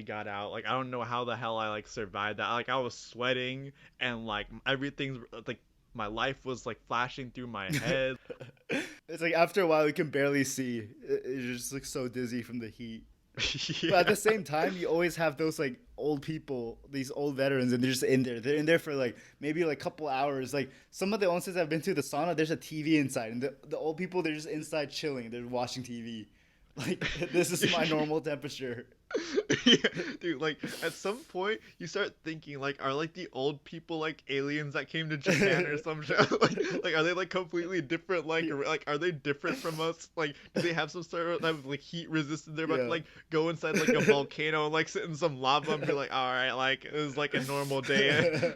S1: got out. Like I don't know how the hell I like survived that. Like I was sweating, and like everything's like my life was like flashing through my head.
S2: It's like after a while you can barely see. You're just like so dizzy from the heat.
S1: Yeah.
S2: But at the same time, you always have those like old people, these old veterans, and they're just in there. They're in there for like maybe like a couple hours. Like some of the onsens I've been to, the sauna, there's a TV inside, and the old people, they're just inside chilling. They're watching TV. Like this is my normal temperature.
S1: Yeah, dude, like at some point you start thinking like, are like the old people like aliens that came to Japan or some shit? Like are they like completely different? Like are they different from us? Like do they have some sort of like heat resistant? They're about to like go inside like a volcano and like sit in some lava and be like, all right, like it was like a normal day.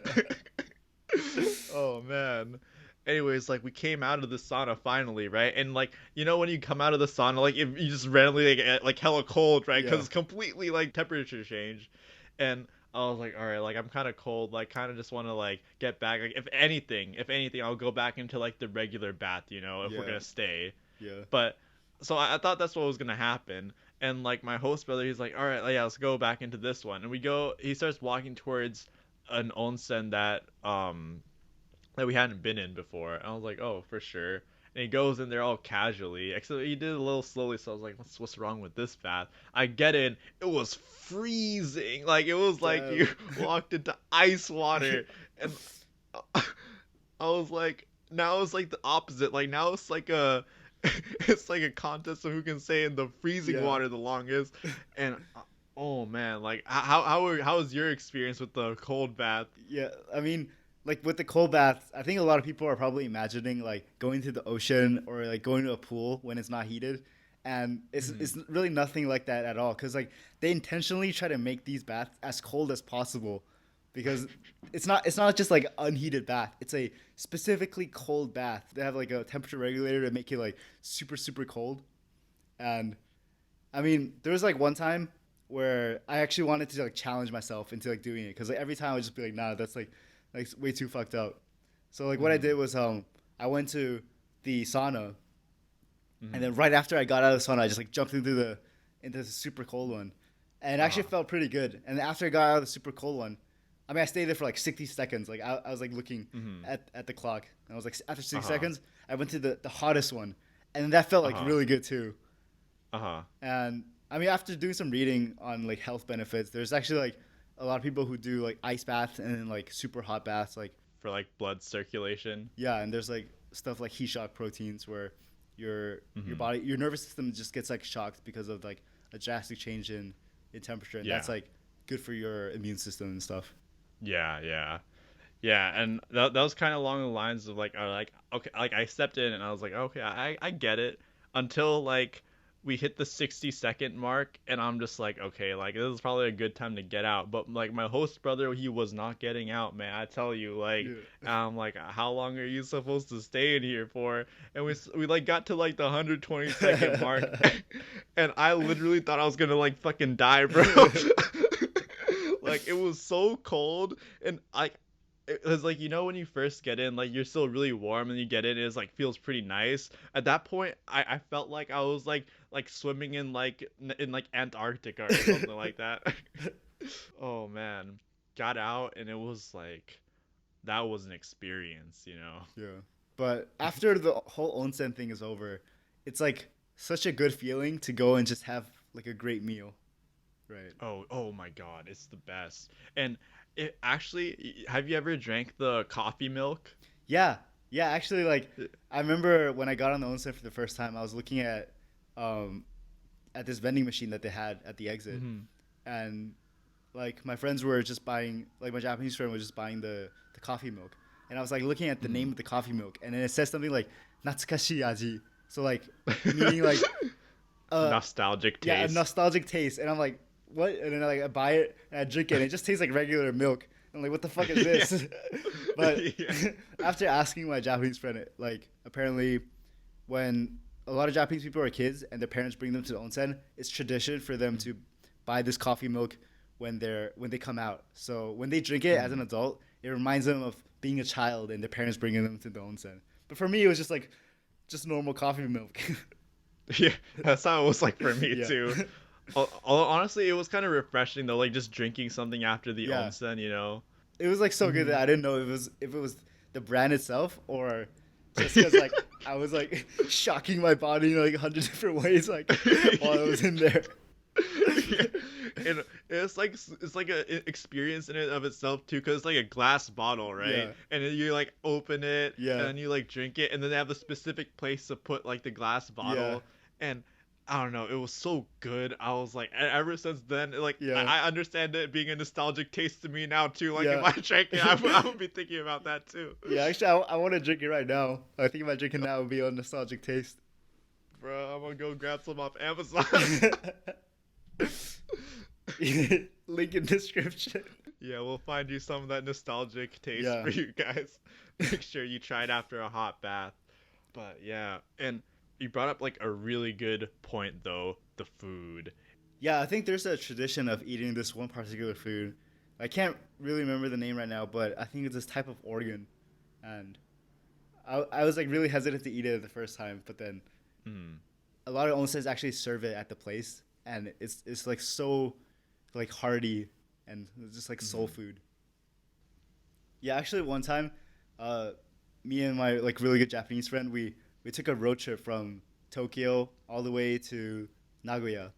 S1: Oh man. anyways, like we came out of the sauna finally, right? And like when you come out of the sauna, like if you just randomly like hella cold, right? Because
S2: Yeah.
S1: it's completely like temperature change, and I was like, all right, like I'm kind of cold, like kind of just want to like get back. Like if anything, I'll go back into like the regular bath, if we're
S2: Yeah.
S1: gonna stay.
S2: Yeah.
S1: But so I thought that's what was gonna happen. And like my host brother, he's like, all right, like, yeah, let's go back into this one. And we go. He starts walking towards an onsen that we hadn't been in before. And I was like, oh, for sure. And he goes in there all casually, except he did it a little slowly. So I was like, what's wrong with this bath? I get in, it was freezing. Like it was like
S2: Damn.
S1: you walked into ice water, and I was like, now it's like the opposite. Like now it's like a it's like a contest of who can stay in the freezing
S2: Yeah.
S1: water the longest. And oh man, like how was your experience with the cold bath?
S2: Yeah, I mean, like with the cold bath, I think a lot of people are probably imagining like going to the ocean or like going to a pool when it's not heated, and it's really nothing like that at all. Because like they intentionally try to make these baths as cold as possible, because it's not just like unheated bath. It's a specifically cold bath. They have like a temperature regulator to make it like super super cold, and I mean, there was like one time where I actually wanted to like challenge myself into like doing it because like every time I would just be like, nah, that's like way too fucked up. So like what I
S1: Mm-hmm.
S2: did was I went to the sauna, and
S1: Mm-hmm.
S2: then right after I got out of the sauna, I just like jumped into the super cold one, and it actually
S1: Uh-huh.
S2: felt pretty good. And after I got out of the super cold one, I mean I stayed there for like 60 seconds. Like I was like looking
S1: Mm-hmm.
S2: at the clock, and I was like after 60
S1: Uh-huh.
S2: seconds, I went to the hottest one, and that felt like
S1: Uh-huh.
S2: really good too.
S1: Uh-huh.
S2: And I mean, after doing some reading on like health benefits, there's actually like a lot of people who do like ice baths and then like super hot baths. Like,
S1: For like blood circulation.
S2: yeah, and there's like stuff like heat shock proteins where your
S1: Mm-hmm.
S2: body, your nervous system just gets like shocked because of like a drastic change in temperature, and that's
S1: Yeah.
S2: like good for your immune system and stuff.
S1: Yeah, yeah. Yeah, and that was kind of along the lines of like okay, like I stepped in and I was like, okay, I get it, until like we hit the 60-second mark, and I'm just like, okay, like this is probably a good time to get out. But like my host brother, he was not getting out, man. I tell you, like
S2: Yeah.
S1: I'm like, how long are you supposed to stay in here for? And we like got to like the 120-second mark, and I literally thought I was gonna like fucking die, bro. Like it was so cold, and it was like when you first get in, like you're still really warm, and you get in, it's like feels pretty nice. At that point, I felt like I was like swimming in like Antarctica or something like that. Oh man, got out, and it was like that was an experience.
S2: Yeah. But after the whole onsen thing is over, it's like such a good feeling to go and just have like a great meal, right?
S1: Oh my God, it's the best. And it actually, have you ever drank the coffee milk?
S2: Yeah, yeah. Actually, like I remember when I got on the onsen for the first time, I was looking um, at this vending machine that they had at the exit,
S1: Mm-hmm.
S2: and like my friends were just buying, like my Japanese friend was just buying the coffee milk, and I was like looking at the name of the coffee milk, and then it says something like "natsukashi aji," so like meaning like
S1: Nostalgic
S2: yeah, a
S1: taste.
S2: nostalgic taste, and I'm like, what? And then like I buy it and I drink it, and it just tastes like regular milk. I'm like, what the fuck is
S1: Yeah.
S2: this? But
S1: Yeah.
S2: after asking my Japanese friend, like apparently, when a lot of Japanese people are kids and their parents bring them to the onsen, it's tradition for them to buy this coffee milk when they come out. So when they drink it as an
S1: Mm.
S2: adult, it reminds them of being a child and their parents bringing them to the onsen. But for me, it was just like just normal coffee milk.
S1: Yeah, that's how it was like for me
S2: Yeah.
S1: too. Honestly, it was kind of refreshing though, like just drinking something after the
S2: Yeah.
S1: onsen.
S2: It was like so good that
S1: Hmm.
S2: I didn't know if it was the brand itself or just because like I was like shocking my body in like 100 different ways like while I was in there.
S1: Yeah. And it's like a experience in it of itself too, because it's like a glass bottle, right?
S2: Yeah.
S1: And then you like open it, and
S2: Yeah.
S1: then you like drink it, and then they have a specific place to put like the glass
S2: Yeah.
S1: bottle. And I don't know, it was so good. I was like, ever since then, like
S2: Yeah.
S1: I understand it being a nostalgic taste to me now too. Like if
S2: Yeah.
S1: I drank it, I would be thinking about that too.
S2: Yeah, actually, I want to drink it right now. I think if I drink it now, it would be a nostalgic taste.
S1: Bro, I'm gonna go grab some off Amazon.
S2: Link in description.
S1: Yeah, we'll find you some of that nostalgic taste
S2: Yeah.
S1: for you guys. Make sure you try it after a hot bath. But yeah, and you brought up like a really good point though, the food.
S2: Yeah, I think there's a tradition of eating this one particular food. I can't really remember the name right now, but I think it's this type of organ. And I was like really hesitant to eat it the first time, but then
S1: Mm,
S2: a lot of onsens actually serve it at the place, and it's like so like hearty and it's just like soul
S1: mm,
S2: food. Yeah, actually one time, uh, me and my like really good Japanese friend we took a road trip from Tokyo all the way to Nagoya,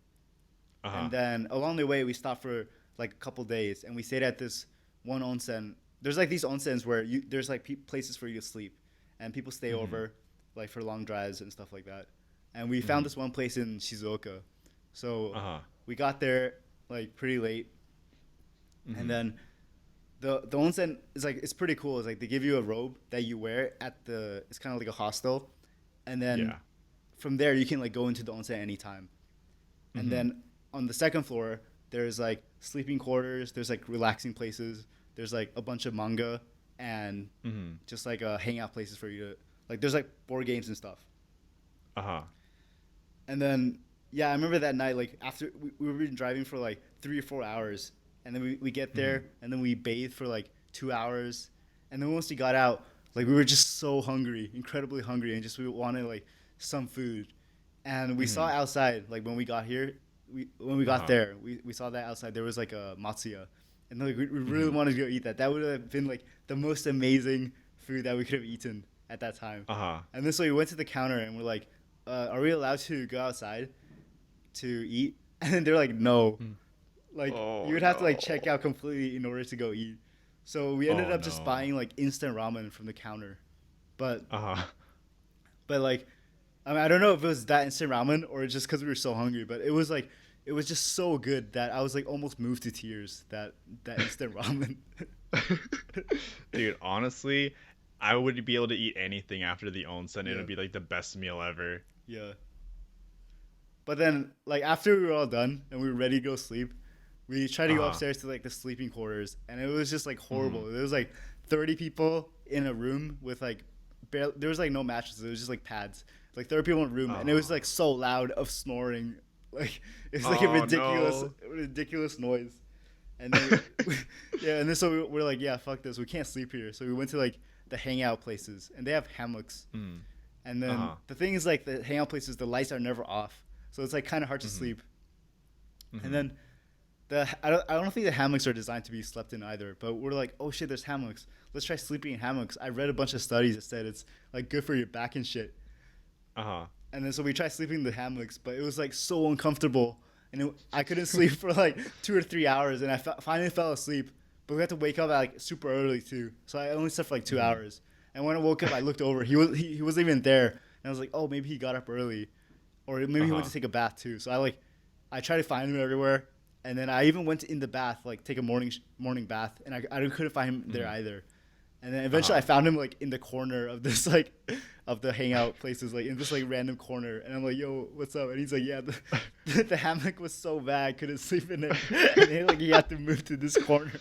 S1: uh-huh.
S2: and then along the way we stopped for like a couple days, and we stayed at this one onsen. There's like these onsens where there's like places for you to sleep, and people stay
S1: Mm-hmm.
S2: over like for long drives and stuff like that. And we found
S1: Mm-hmm.
S2: this one place in Shizuoka, so
S1: Uh-huh.
S2: we got there like pretty late, and
S1: Mm-hmm.
S2: then the onsen is like it's pretty cool. It's like they give you a robe that you wear at the. It's kind of like a hostel, and then
S1: Yeah.
S2: from there you can like go into the onsen anytime. And
S1: Mm-hmm.
S2: then on the second floor there's like sleeping quarters. There's like relaxing places. There's like a bunch of manga and
S1: Mm-hmm.
S2: just like hangout places for you to like. There's like board games and stuff.
S1: Uh-huh.
S2: And then yeah, I remember that night like after we were driving for like 3 or 4 hours, and then we get
S1: Mm-hmm.
S2: there and then we bathed for like 2 hours, and then once we got out like we were just so hungry, incredibly hungry, and just we wanted like some food. And we saw
S1: Mm-hmm.
S2: outside like when we got here, when we got
S1: Uh-huh.
S2: there we saw that outside there was like a matsuya, and like we really
S1: Mm-hmm.
S2: wanted to go eat that. That would have been like the most amazing food that we could have eaten at that time.
S1: Uh-huh.
S2: And then so we went to the counter and we're like, are we allowed to go outside to eat? And then they're like, no.
S1: Mm.
S2: Like you
S1: Oh
S2: would have to like check
S1: no.
S2: out completely in order to go eat. So we ended
S1: Oh
S2: up just
S1: no.
S2: buying like instant ramen from the counter. But
S1: Uh-huh.
S2: like, I mean, I don't know if it was that instant ramen or just because we were so hungry, but it was like it was just so good that I was like almost moved to tears. That instant ramen.
S1: Dude, honestly, I would be able to eat anything after the onsen. It
S2: Yeah,
S1: would be like the best meal ever.
S2: yeah. But then like after we were all done and we were ready to go sleep, we tried to go
S1: Uh-huh.
S2: upstairs to like the sleeping quarters, and it was just like
S1: Mm-hmm.
S2: horrible. There was like 30 people in a room with like there was like no mattresses. It was just like pads. Like 30 people in a room, and it was
S1: Oh.
S2: like so loud of snoring. Like it's like a
S1: Oh no.
S2: ridiculous noise. And then yeah, and then so we're like, yeah, fuck this. We can't sleep here. So we went to like the hangout places, and they have hammocks.
S1: Mm.
S2: And then
S1: Uh-huh.
S2: the thing is like the hangout places, the lights are never off, so it's like kind of hard to
S1: Mm-hmm.
S2: sleep. And
S1: Mm-hmm.
S2: then I don't think the hammocks are designed to be slept in either. But we're like, oh shit, there's hammocks. Let's try sleeping in hammocks. I read a bunch of studies that said it's like good for your back and shit.
S1: Uh-huh.
S2: And then so we tried sleeping in the hammocks, but it was like so uncomfortable, and I couldn't sleep for like 2 or 3 hours, and I finally fell asleep. But we had to wake up at like super early too, so I only slept for like two
S1: Mm-hmm.
S2: hours. And when I woke up, I looked over. He wasn't even there, and I was like, oh, maybe he got up early, or maybe he went
S1: Uh-huh.
S2: to take a bath too. So I tried to find him everywhere, and then I even went in the bath, like take a morning bath, and I couldn't find him there
S1: Mm-hmm.
S2: either. And then eventually I
S1: Uh-huh.
S2: found him like in the corner of this like of the hangout places, like in this like random corner. And I'm like, yo, what's up? And he's like, yeah, the hammock was so bad I couldn't sleep in it. And he had to move to this corner.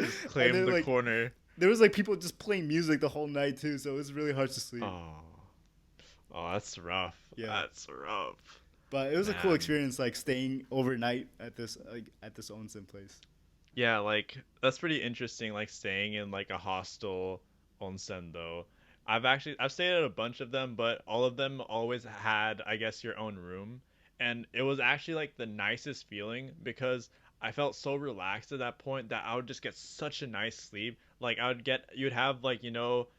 S1: Just
S2: And
S1: claim
S2: then
S1: the
S2: like
S1: corner.
S2: there was like people just playing music the whole night too, so it was really hard to sleep.
S1: Oh. Oh, that's rough.
S2: Yeah.
S1: That's rough.
S2: But it was a cool
S1: Man.
S2: experience, like staying overnight at this onsen place.
S1: Yeah, like that's pretty interesting, like staying in like a hostel onsen though. I've stayed at a bunch of them, but all of them always had, I guess, your own room. And it was actually like the nicest feeling because I felt so relaxed at that point that I would just get such a nice sleep. Like you'd have like,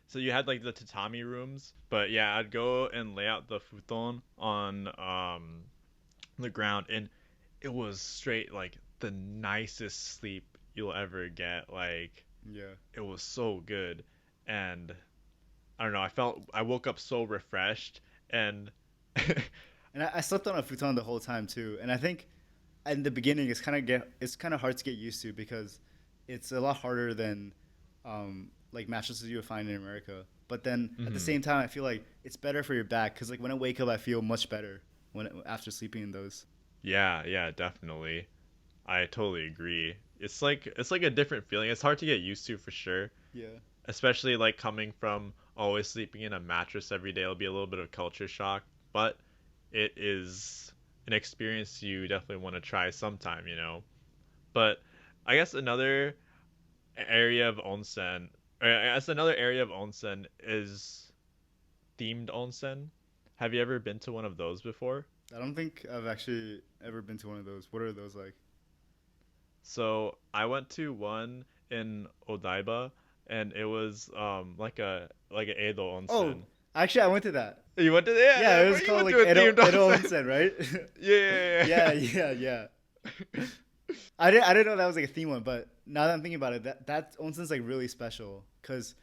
S1: so you had like the tatami rooms, but yeah, I'd go and lay out the futon on the ground, and it was straight like the nicest sleep you'll ever get. Like
S2: Yeah.
S1: it was so good, and I don't know. I woke up so refreshed, and
S2: And I slept on a futon the whole time too. And I think in the beginning it's kind of hard to get used to because it's a lot harder than like mattresses you would find in America. But then at the
S1: Mhm.
S2: same time, I feel like it's better for your back because like when I wake up, I feel much better after sleeping in those.
S1: Yeah, yeah, definitely. I totally agree. It's like a different feeling. It's hard to get used to for sure,
S2: Yeah.
S1: especially like coming from always sleeping in a mattress every day. It'll be a little bit of culture shock, but it is an experience you definitely want to try sometime. But I guess area of onsen, another area of onsen is themed onsen. Have you ever been to one of those before?
S2: I don't think I've actually ever been to one of those. What are those like?
S1: So I went to one in Odaiba, and it was like a Edo
S2: Oh,
S1: onsen.
S2: actually, I went to that.
S1: You went to yeah,
S2: Yeah, it
S1: yeah,
S2: was
S1: bro, you
S2: called
S1: went
S2: like
S1: to a
S2: Edo
S1: themed
S2: Edo
S1: onsen.
S2: Onsen, right?
S1: Yeah, yeah,
S2: Yeah,
S1: yeah.
S2: yeah, yeah. I didn't know that was like a theme one, but now that I'm thinking about it, that onsen's like really special because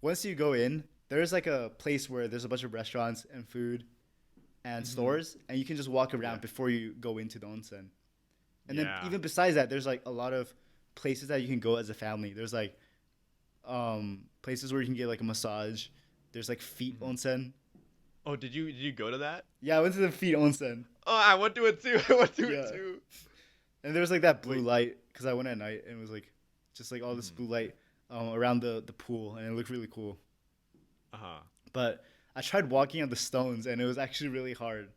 S2: once you go in, there's like a place where there's a bunch of restaurants and food and
S1: Hmm.
S2: stores, and you can just walk
S1: Yeah,
S2: around before you go into the onsen. And then
S1: yeah.
S2: even besides that, there's like a lot of places that you can go as a family. There's like places where you can get like a massage. There's like feet
S1: Hmm.
S2: onsen.
S1: Oh, did you go to that?
S2: Yeah, I went to the feet onsen.
S1: Oh, I went to it too. I went to it
S2: Yeah,
S1: too.
S2: and there was like that blue
S1: Wait.
S2: light because I went at night and it was like just like all this
S1: Hmm.
S2: blue light around the pool and it looked really cool.
S1: Uh-huh.
S2: But I tried walking on the stones and it was actually really hard.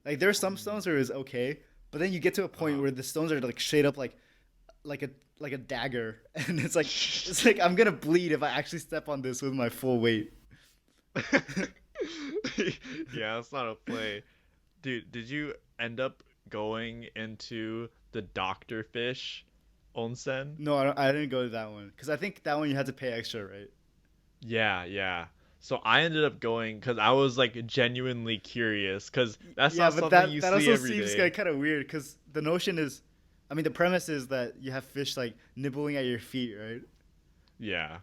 S2: Like there are some
S1: Mm.
S2: stones where it was okay, but then you get to a point
S1: Uh-huh.
S2: where the stones are like straight up like a like a dagger, and it's like I'm gonna bleed if I actually step on this with my full weight.
S1: Yeah, that's not a play. Dude, did you end up going into the Doctor Fish onsen?
S2: No, I didn't go to that one because I think that one you had to pay extra, right?
S1: Yeah, yeah. So I ended up going because I was like genuinely curious because that's
S2: Yeah,
S1: not
S2: but
S1: something you
S2: that
S1: see
S2: also
S1: every
S2: seems
S1: day.
S2: kind of weird because the notion is, I mean, the premise is that you have fish like nibbling at your feet, right?
S1: Yeah.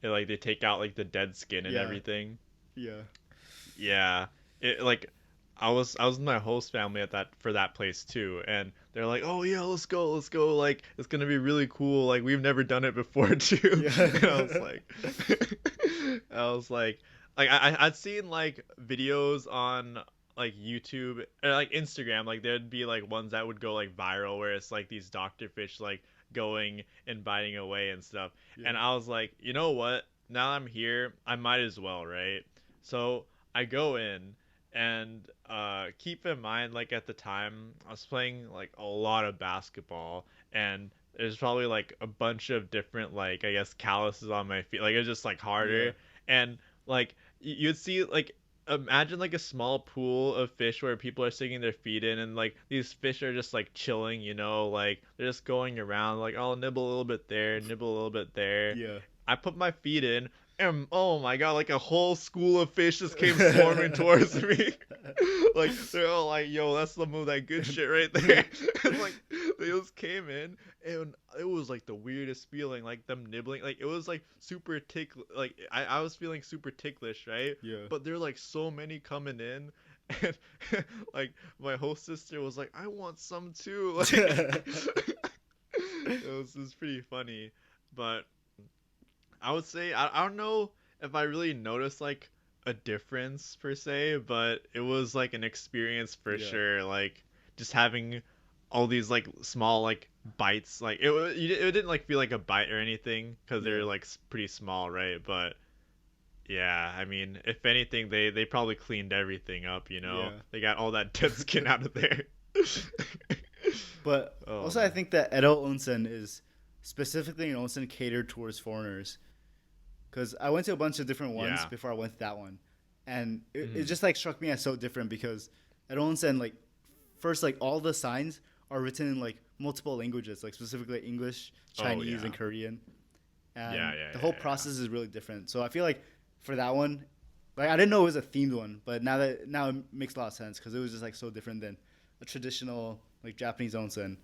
S1: Like they take out like the dead skin and
S2: Yeah,
S1: everything.
S2: yeah,
S1: Yeah. It like I was with my host family at that for that place too, and they're like, "Oh yeah, let's go. Like it's gonna be really cool. Like we've never done it before too." And I was
S2: yeah,
S1: like, I was like I'd seen like videos on like YouTube or like Instagram, like there'd be like ones that would go like viral where it's like these doctor fish like going and biting away and stuff.
S2: yeah.
S1: And I was like, you know what? Now I'm here, I might as well, right? So I go in and keep in mind like at the time I was playing like a lot of basketball and there's probably like a bunch of different like I guess calluses on my feet. Like it's just like
S2: Yeah.
S1: harder and like you'd see like imagine like a small pool of fish where people are sticking their feet in and like these fish are just like chilling, like they're just going around like I'll nibble a little bit there, nibble a little bit there.
S2: Yeah.
S1: I put my feet in and oh my god, like a whole school of fish just came swarming towards me. Like they're all like, "Yo, that's the move, that good shit right there." And like they just came in, and it was like the weirdest feeling, like them nibbling. Like it was like super like I was feeling super ticklish, right?
S2: Yeah.
S1: But there are like so many coming in, and like my host sister was like, "I want some too." Like it was pretty funny, but I would say I don't know if I really noticed like a difference per se, but it was like an experience for
S2: Yeah.
S1: sure. Like just having all these like small like bites, like it didn't like feel like a bite or anything because
S2: Yeah.
S1: they're like pretty small, right? But yeah, I mean, if anything, they probably cleaned everything up.
S2: Yeah.
S1: They got all that dead skin out of there.
S2: But
S1: Oh
S2: also, I
S1: man.
S2: think that Edo Onsen is specifically an onsen catered towards foreigners. Because I went to a bunch of different ones
S1: Yeah.
S2: before I went to that one, and it
S1: Hmm.
S2: just like struck me as so different because Edo Onsen, like, first, like all the signs are written in like multiple languages, like specifically English,
S1: Oh
S2: Chinese, and
S1: yeah.
S2: Korean,
S1: Yeah,
S2: and
S1: yeah,
S2: the whole
S1: yeah, yeah.
S2: process is really different. So I feel like for that one, like I didn't know it was a themed one, but now it makes a lot of sense because it was just like so different than a traditional like Japanese onsen.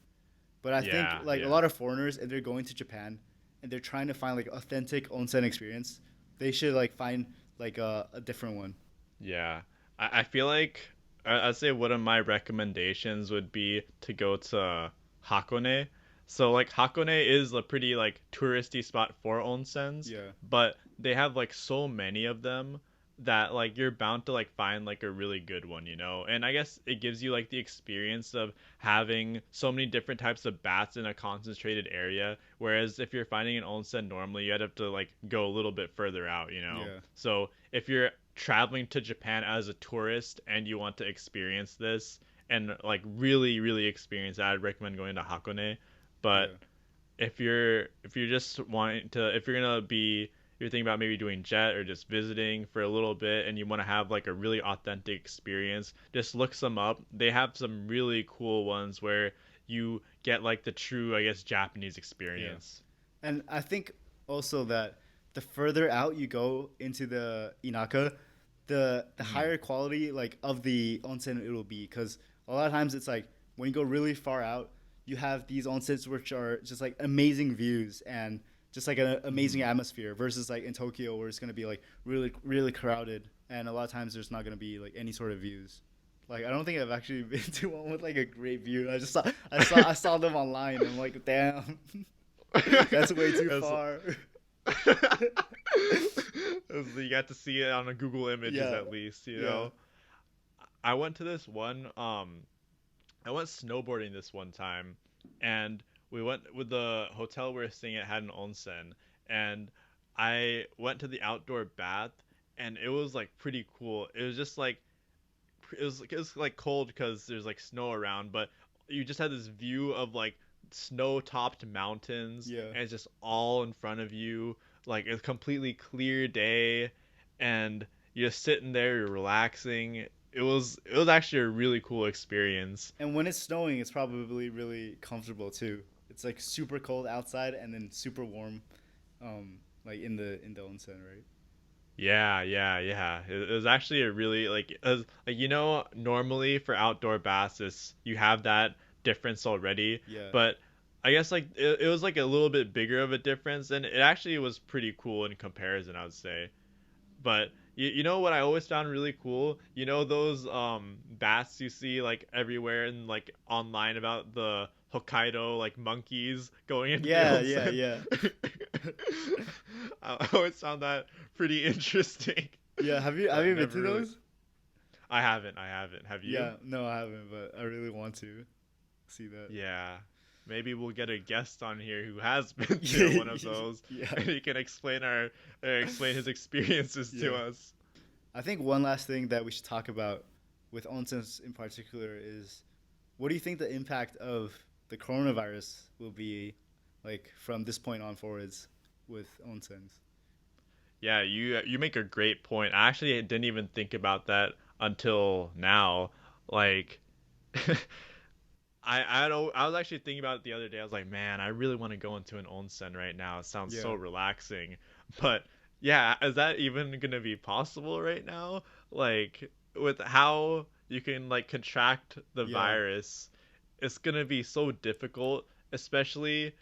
S2: But I think
S1: Yeah,
S2: like a
S1: yeah.
S2: lot of foreigners, if they're going to Japan and they're trying to find like authentic onsen experience, they should like find like a different one.
S1: Yeah, I feel like I'd say one of my recommendations would be to go to Hakone. So like Hakone is a pretty like touristy spot for onsens,
S2: Yeah,
S1: but they have like so many of them. that like you're bound to like find like a really good one, you know? And I guess it gives you like the experience of having so many different types of baths in a concentrated area, whereas if you're finding an onsen normally, you'd have to like go a little bit further out, you know?
S2: Yeah.
S1: So if you're traveling to Japan as a tourist and you want to experience this and like really experience that, I'd recommend going to Hakone. But
S2: Yeah.
S1: if you're just wanting to, if you're gonna be, you're thinking about maybe doing jet or just visiting for a little bit and you want to have like a really authentic experience, just look some up. They have some really cool ones where you get like the true, I guess, Japanese
S2: Yeah.
S1: experience.
S2: And I think also that the further out you go into the Inaka, the
S1: Hmm.
S2: higher quality like of the onsen it will be, because a lot of times it's like when you go really far out, you have these onsens which are just like amazing views and just like an amazing
S1: Hmm.
S2: atmosphere versus like in Tokyo where it's going to be like really crowded, and a lot of times there's not going to be like any sort of views. Like I don't think I've actually been to one with like a great view. I saw them online and I'm like, damn. That's way too
S1: It's-
S2: far.
S1: you got to see it on a Google Images
S2: Yeah,
S1: at least, you
S2: yeah,
S1: know. I went to this one I went snowboarding this one time, and we went with the hotel we were staying at had an onsen, and I went to the outdoor bath, and it was like pretty cool. It was just like it was like cold because there's like snow around, but you just had this view of like snow-topped mountains,
S2: yeah.
S1: and it's just all in front of you, like a completely clear day, and you're just sitting there, you're relaxing. It was actually a really cool experience.
S2: And when it's snowing, it's probably really comfortable too. It's like super cold outside and then super warm, like in the onsen, right?
S1: Yeah. It was actually a really like like normally for outdoor baths you have that difference already,
S2: Yeah,
S1: but I guess like it was like a little bit bigger of a difference, and it actually was pretty cool in comparison, I would say. But you know what I always found really cool? You know those bats you see like everywhere and like online about the Hokkaido like monkeys going into the
S2: yeah, yeah,
S1: onsen?
S2: yeah.
S1: I always found that pretty interesting.
S2: Yeah. Have you have
S1: But
S2: you been to
S1: never really.
S2: those?
S1: I haven't. Have you?
S2: Yeah, no, I haven't, but I really want to see that.
S1: Yeah. Maybe we'll get a guest on here who has been to
S2: Yeah,
S1: one of those,
S2: yeah,
S1: and he can explain his experiences to
S2: yeah.
S1: us.
S2: I think one last thing that we should talk about with onsens in particular is what do you think the impact of the coronavirus will be like from this point on forwards with onsens?
S1: Yeah, you make a great point. I actually didn't even think about that until now. Like, I was actually thinking about it the other day. I was like, man, I really want to go into an onsen right now. It sounds so
S2: Yeah,
S1: relaxing. But yeah, is that even gonna be possible right now? Like, with how you can like contract the
S2: yeah,
S1: virus, it's gonna be so difficult, especially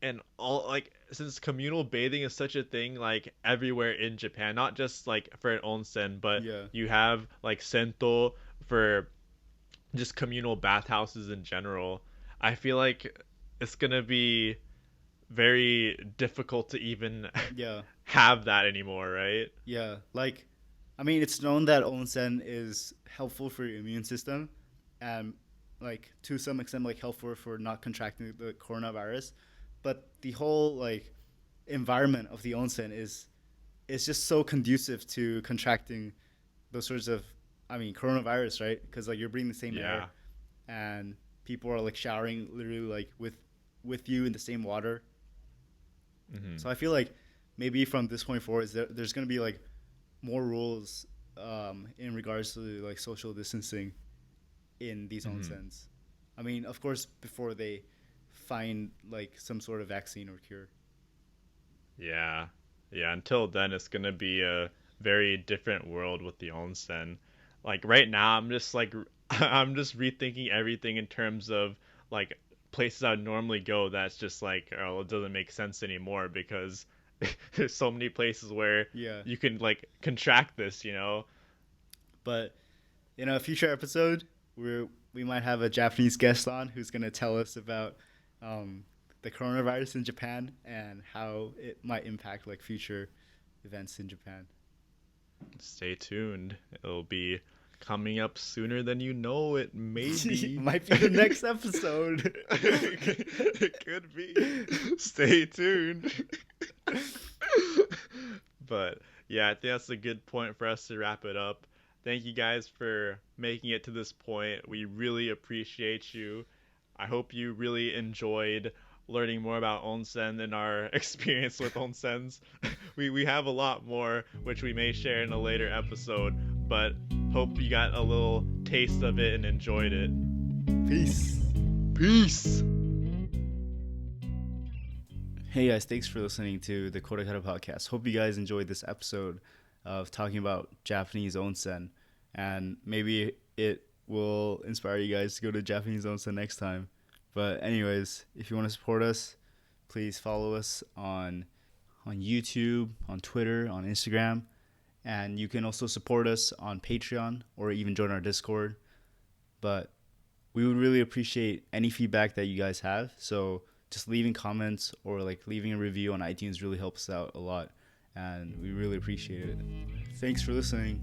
S1: and all like since communal bathing is such a thing like everywhere in Japan, not just like for an onsen, but
S2: yeah.
S1: you have like sento for just communal bathhouses in general. I feel like it's gonna be very difficult to even
S2: Yeah,
S1: have that anymore, right?
S2: yeah. Like, I mean, it's known that onsen is helpful for your immune system, and like to some extent, like helpful for not contracting the coronavirus. But the whole like environment of the onsen is just so conducive to contracting those sorts of, I mean, coronavirus, right? Because like you're breathing the same air,
S1: Yeah.
S2: and people are like showering literally like with you in the same water.
S1: Hmm.
S2: So I feel like maybe from this point forward, there's gonna be like more rules in regards to like social distancing in these
S1: Hmm.
S2: onsens. I mean, of course, before they find like some sort of vaccine or cure.
S1: Yeah. Yeah, until then it's gonna be a very different world with the onsen. Like right now I'm just like I'm just rethinking everything in terms of like places I'd normally go that's just like, oh, it doesn't make sense anymore because there's so many places where
S2: Yeah,
S1: you can like contract this, you know?
S2: but in a future episode, we might have a Japanese guest on who's gonna tell us about um, the coronavirus in Japan and how it might impact like future events in Japan.
S1: Stay tuned. It'll be coming up sooner than you know it, maybe.
S2: Might be the next episode.
S1: It could be. Stay tuned. But yeah, I think that's a good point for us to wrap it up. Thank you guys for making it to this point. We really appreciate you. I hope you really enjoyed learning more about onsen and our experience with onsens. We have a lot more, which we may share in a later episode, but hope you got a little taste of it and enjoyed it.
S2: Peace.
S1: Peace.
S2: Hey guys, thanks for listening to the KoreKara podcast. Hope you guys enjoyed this episode of talking about Japanese onsen, and maybe it will inspire you guys to go to Japanese onsen next time. But anyways, if you want to support us, please follow us on YouTube, on Twitter, on Instagram, and you can also support us on Patreon or even join our Discord. But we would really appreciate any feedback that you guys have. So just leaving comments or like leaving a review on iTunes really helps out a lot, and we really appreciate it. Thanks for listening.